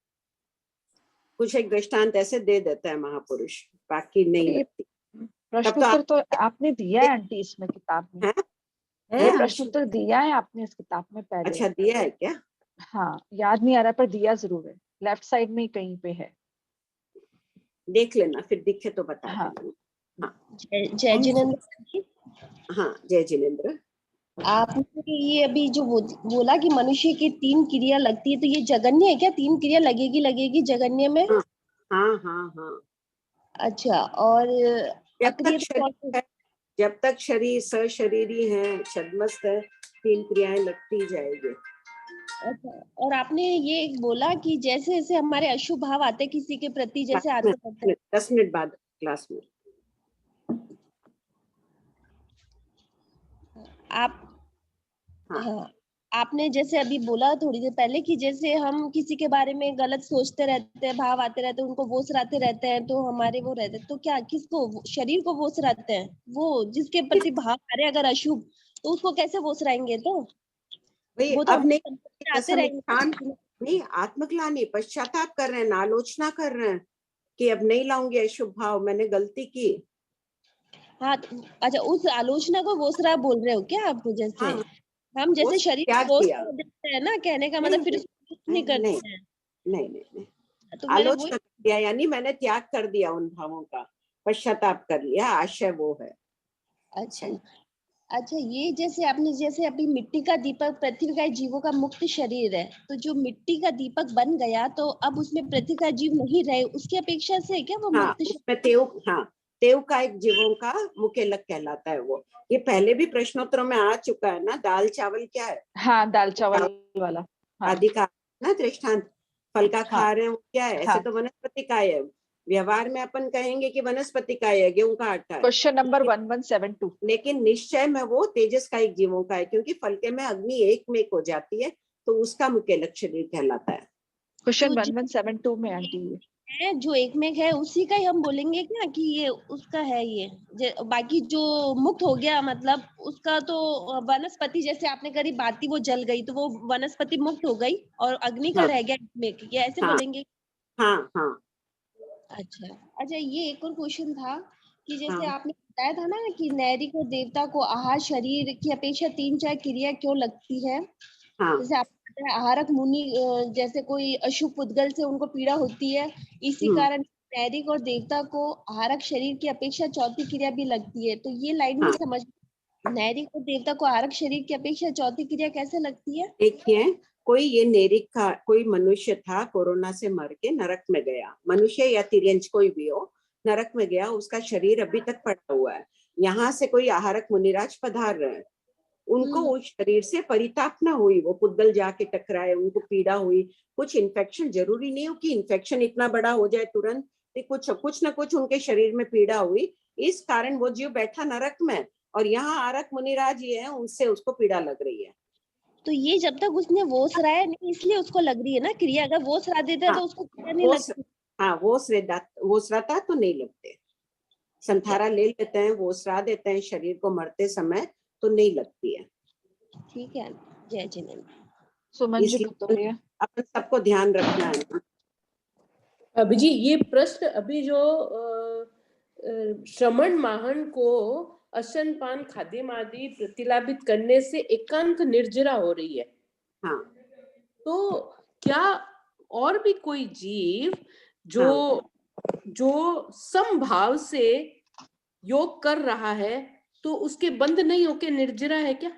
S2: कुछ एक दृष्टांत ऐसे दे देता है महापुरुष, बाकी नहीं लगती।
S1: प्रश्नोत्तर तो आपने दिया है आंटी इसमें किताब में, ये प्रश्नोत्तर दिया है आपने इस किताब में पहले।
S2: अच्छा, दिया है क्या?
S1: हाँ, याद नहीं आ रहा पर दिया जरूर है, लेफ्ट साइड में कहीं पे है,
S2: देख लेना, फिर दिखे तो बता
S1: हाँ।
S2: देना। हाँ,
S14: जय जिनेंद्र।
S2: हाँ, जय जिनेंद्र।
S14: आपने ये अभी जो बोला कि मनुष्य की 3 क्रिया लगती है, तो ये जगन्य है क्या? 3 क्रिया लगेगी जगन्य में?
S2: हाँ, हाँ, हाँ।
S14: अच्छा, और
S2: जब तक शरीर सशरीरी है, छद्मस्त है, 3 क्रियाएं लगती जाएगी।
S14: अच्छा, और आपने ये बोला कि जैसे जैसे हमारे अशुभ भाव आते किसी के प्रति, जैसे आते करते हैं।
S2: 10 मिनट बाद क्लास में
S14: आप हाँ, आपने जैसे अभी बोला थोड़ी देर पहले कि जैसे हम किसी के बारे में गलत सोचते रहते हैं, भाव आते रहते हैं, उनको वो सराहते रहते हैं, तो हमारे वो रहते हैं, तो क्या किसको, शरीर को वो सराहते हैं? वो जिसके प्रति भाव आ रहे अगर अशुभ, तो उसको कैसे वो सराएंगे? तो वो तो आते रहेंगे।
S2: नहीं, आत्मग्लानि, पश्चाताप कर रहे हैं, आलोचना कर रहे हैं कि अब नहीं लाऊंगी अशुभ भाव, मैंने गलती की।
S14: हाँ, अच्छा, उस आलोचना को वोसरा बोल रहे हो क्या आप? जैसे हम जैसे शरीर को देते हैं ना, कहने का मतलब फिर नहीं करते हैं।
S2: नहीं, आलोचना किया यानी मैंने त्याग कर दिया उन भावों का, पश्चाताप कर लिया, आशय वो है।
S14: अच्छा, ये जैसे आपने जैसे अभी मिट्टी का दीपक पृथ्वी का जीवों का मुक्त शरीर है, तो जो मिट्टी का दीपक बन गया तो अब उसमें पृथ्वी का जीव नहीं रहे, उसकी अपेक्षा से क्या वो मुक्त
S2: शरीर? तेव का एक जीवों का मुकेलक कहलाता है वो। ये पहले भी प्रश्नोत्तरों में आ चुका है ना। दाल चावल क्या है?
S1: हाँ, दाल चावल वाला
S2: आदि का ना दृष्टांत, फल का खा रहे हैं क्या है? ऐसे तो वनस्पति का है, व्यवहार में अपन कहेंगे कि वनस्पति का है, गेहूं का आटा है।
S1: Question number 1172।
S2: लेकिन निश्चय में वो तेजस का एक जीवों का है, क्योंकि फलके में अग्नि एक में हो जाती है, तो उसका मुकेलक शरीर कहलाता है।
S1: क्वेश्चन 1172 में आंटी
S14: है जो एक में है उसी का ही हम बोलेंगे क्या कि ये उसका है? ये बाकी जो मुक्त हो गया मतलब उसका तो वनस्पति, जैसे आपने करी बाती वो जल गई तो वो वनस्पति मुक्त हो गई और अग्नि का रह गया में, क्या ऐसे बोलेंगे?
S2: हाँ।
S14: अच्छा, ये एक और क्वेश्चन था कि जैसे आपने बताया था ना कि नैरिक और देवता को आहार शरीर की अपेक्षा 3-4 क्रिया क्यों लगती है? जैसे आप आहारक मुनि, जैसे कोई अशुभ पुद्गल से उनको पीड़ा होती है, इसी कारण नैरिक और देवता को आहारक शरीर की अपेक्षा 4थी क्रिया भी लगती है। तो ये लाइन में समझ, नैरिक और देवता को आहारक शरीर की अपेक्षा 4थी क्रिया कैसे लगती है?
S2: देखिए, कोई ये नैरिक का कोई मनुष्य था, कोरोना से मर के नरक में गया, मनुष्य या तिर्यंच कोई भी हो, नरक में गया, उसका शरीर अभी तक पड़ा हुआ है। यहाँ से कोई आहारक मुनिराज पधार रहे हैं, उनको उस शरीर से परिताप ना हुई, वो पुद्गल जाके टकराए, उनको पीड़ा हुई, कुछ इन्फेक्शन, जरूरी नहीं हो कि इन्फेक्शन इतना बड़ा हो जाए तुरंत, कुछ ना कुछ उनके शरीर में पीड़ा हुई, इस कारण वो जीव बैठा नरक में, और यहाँ आहारक मुनिराज ये है, उनसे उसको पीड़ा लग रही है।
S14: तो ये जब तक उसने वो सराया नहीं इसलिए उसको लग रही है ना क्रिया, अगर वो सरा देता है तो उसको क्रिया नहीं लगती।
S2: हाँ, वो श्राद्धा तो नहीं लगते। संथारा ले लेते हैं, वो श्राद्ध देते हैं शरीर को मरते समय, तो नहीं लगती है।
S14: ठीक है, जय जिनेंद्र।
S1: सुमन जी बताइए।
S2: अपन सबको ध्यान रखना है।
S5: अभी जी ये प्रश्न अभी जो श्रमण माहन को अशन पान खाद्य आदि प्रतिलाभित करने से एकांत निर्जरा हो रही है।
S2: हाँ।
S5: तो क्या और भी कोई जीव जो समभाव से योग कर रहा है तो उसके बंध नहीं होके निर्जरा है क्या?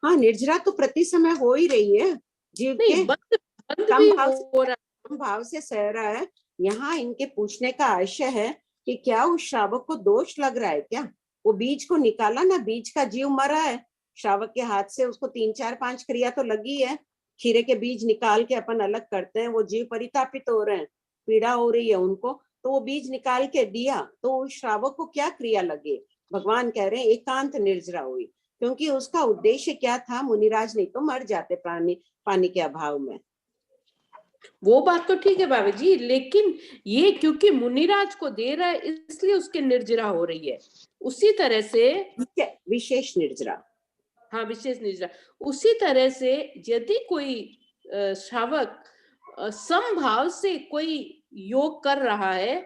S2: हाँ, निर्जरा तो प्रति समय हो ही रही है जीव के।
S5: बंध भी हो रहा है,
S2: समभाव से सह रहा है। यहाँ इनके पूछने का आशय है कि क्या उस श्रावक को दोष लग रहा है क्या? वो बीज को निकाला ना, बीज का जीव मरा है श्रावक के हाथ से, उसको 3 4 5 क्रिया तो लगी है। खीरे के बीज निकाल के अपन अलग करते हैं, वो जीव परितापित हो रहे हैं, पीड़ा हो रही है उनको, तो वो बीज निकाल के दिया, तो उस श्रावक को क्या क्रिया लगे? भगवान कह रहे हैं एकांत निर्जरा हुई, क्योंकि उसका उद्देश्य क्या था? मुनिराज नहीं तो मर जाते पानी के अभाव में।
S5: वो बात तो ठीक है बाबा जी, लेकिन ये क्योंकि मुनिराज को दे रहा है इसलिए उसके निर्जरा हो रही है। उसी तरह से
S2: विशेष निर्जरा,
S5: हाँ विशेष निर्जरा, उसी तरह से यदि कोई श्रावक समभाव से कोई योग कर रहा है,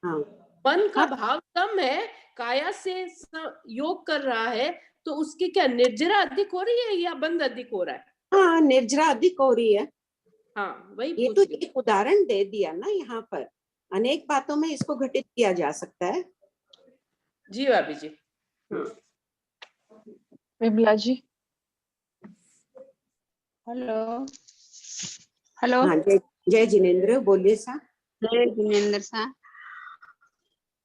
S5: मन का भाव कम है, काया से योग कर रहा है, तो उसकी क्या निर्जरा अधिक हो रही है या बंध अधिक हो रहा है?
S2: हाँ, निर्जरा अधिक हो रही है।
S5: हाँ, वही
S2: ये तो एक उदाहरण दे दिया ना, यहाँ पर अनेक बातों में इसको घटित किया जा सकता है।
S5: जी भाभी जी।
S1: विमला जी।
S15: Hello hello.
S2: हाँ, जय जिनेंद्र, बोलिए सा।
S15: जय जिनेंद्र सा।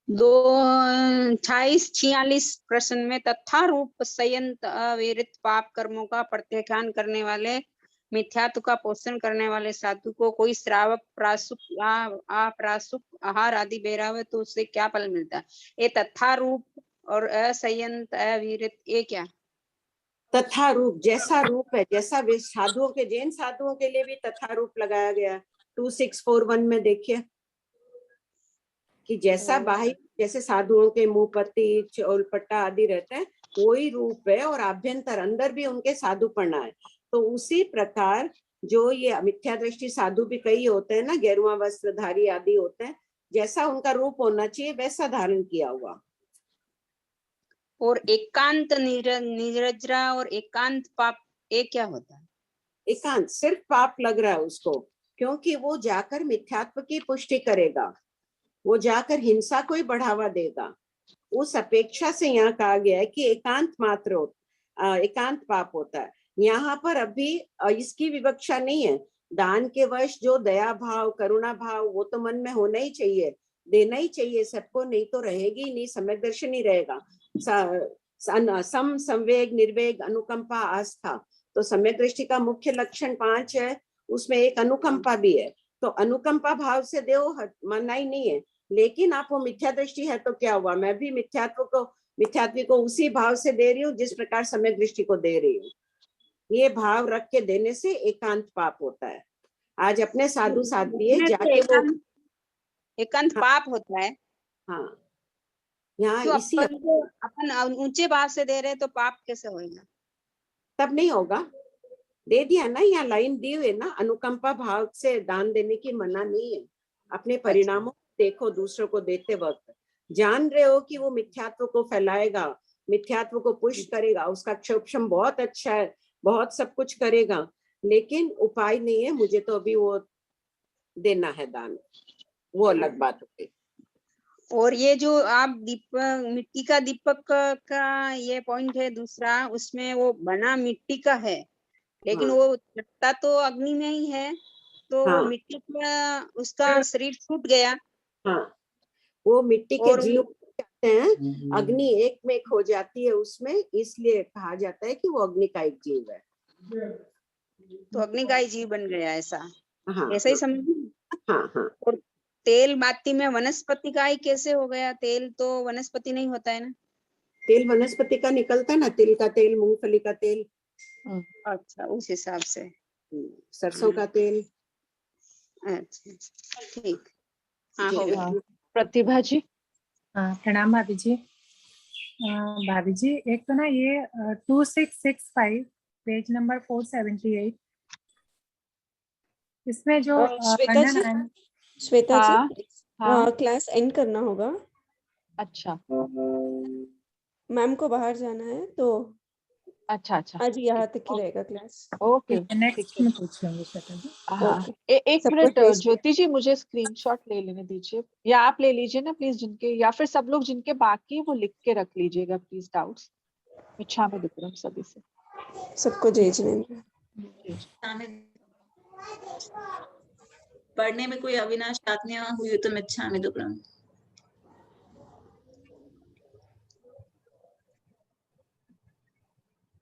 S15: 28-46 प्रश्न में तथा रूप संयंत अविरत पाप कर्मों का प्रत्याख्यान करने वाले, मिथ्यात्व का पोषण करने वाले साधु को कोई श्रावक अप्रासुक आहार आदि बेरावे तो उससे क्या फल मिलता है? ये तथा रूप और असंयंत अविरत ये क्या?
S2: तथा रूप जैसा रूप है, जैसा वे साधुओं के, जैन साधुओं के लिए भी तथा रूप लगाया गया 2641 में। देखिए कि जैसा बाह्य, जैसे साधुओं के मुंह पत्ती चोलपट्टा आदि रहता है, वही रूप है, और आभ्यंतर अंदर भी उनके साधुपना है। तो उसी प्रकार जो ये मिथ्या दृष्टि साधु भी कई होते हैं ना, गेरुआ वस्त्रधारी आदि होते हैं, जैसा उनका रूप होना चाहिए वैसा धारण किया हुआ।
S15: और एकांत निर्जरा और एकांत पाप ये क्या होता है?
S2: एकांत सिर्फ पाप लग रहा है उसको, क्योंकि वो जाकर मिथ्यात्व की पुष्टि करेगा, वो जाकर हिंसा को ही बढ़ावा देगा। उस अपेक्षा से यहाँ कहा गया है कि एकांत मात्र एकांत पाप होता है। यहाँ पर अभी इसकी विवक्षा नहीं है। दान के वश जो दया भाव, करुणा भाव, वो तो मन में होना ही चाहिए, देना ही चाहिए सबको, नहीं तो रहेगी नहीं, सम्यक दर्शन ही रहेगा। सम, संवेग, निर्वेग, अनुकंपा, आस्था। तो सम्यक दृष्टि का मुख्य लक्षण 5 है, उसमें एक अनुकंपा भी है। तो अनुकंपा भाव से दो, मना ही नहीं है, लेकिन आप वो मिथ्या दृष्टि है तो क्या हुआ? मैं भी मिथ्यात्व को उसी भाव से दे रही हूँ जिस प्रकार सम्यक दृष्टि को दे रही हूँ। ये भाव रख के देने से एकांत पाप होता है। आज अपने साधु साध्वी जाके वो
S15: एकांत पाप होता है।
S2: हाँ, यहाँ
S15: तो
S2: इसी
S15: अपन ऊंचे भाव से दे रहे तो पाप कैसे होगा?
S2: तब नहीं होगा। दे दिया ना, यहाँ लाइन दी हुई है ना, अनुकंपा भाव से दान देने की मना नहीं है। अपने परिणामों देखो, दूसरों को देते वक्त जान रहे हो कि वो मिथ्यात्व को फैलाएगा, मिथ्यात्व को पुश करेगा, उसका क्षोभम बहुत अच्छा है, बहुत सब कुछ करेगा, लेकिन उपाय नहीं है, मुझे तो अभी वो देना है दान, वो अलग बात होगी।
S15: और ये जो आप दीपक, मिट्टी का दीपक का ये पॉइंट है दूसरा, उसमें वो बना मिट्टी का है, लेकिन वो चटता तो अग्नि में ही है, तो मिट्टी का उसका शरीर छूट गया।
S2: हाँ, वो मिट्टी के जीव कहते हैं, अग्नि एक में खो जाती है उसमें, इसलिए कहा जाता है कि वो अग्नि का एक जीव है।
S15: तो अग्नि का ही जीव बन गया, ऐसा?
S2: हाँ,
S15: ऐसा ही समझ।
S2: हाँ हाँ।
S15: और तेल बाती में वनस्पति का ही कैसे हो गया? तेल तो वनस्पति नहीं होता है ना?
S2: तेल वनस्पति का निकलता है ना, तिल का तेल, मूंगफली का तेल।
S15: अच्छा, उस हिसाब से।
S2: सरसों का तेल।
S15: अच्छा ठीक, हाँ हो गया।
S1: प्रतिभा जी।
S16: प्रणाम भाभी जी। भाभी जी एक तो ना ये 2665 पेज नंबर 478 इसमें जो
S17: श्वेता जी,
S16: वर्णन
S17: श्वेता
S1: हाँ,
S17: जी
S1: हाँ।
S17: क्लास एंड करना होगा,
S1: अच्छा
S17: मैम को बाहर जाना है तो
S1: अच्छा अच्छा
S17: आज यहाँ तक ही रहेगा क्लास।
S1: ओके
S16: नेक्स्ट में पूछ लेंगे श्वेता जी।
S1: हाँ
S17: ओके,
S1: एक
S17: सबको
S1: मिनट
S17: टेस्ट
S1: ज्योति जी, मुझे स्क्रीनशॉट ले लेने दीजिए, या आप ले लीजिए ना प्लीज, जिनके या फिर सब लोग जिनके बाकी है वो लिख के रख लीजिएगा प्लीज डाउट्स। इच्छा में विक्रम सभी से
S17: सबको जय जिनेंद्र।
S4: पढ़ने में कोई अविनाश आत्मा हुई तो मैं इच्छा में दुक्रम।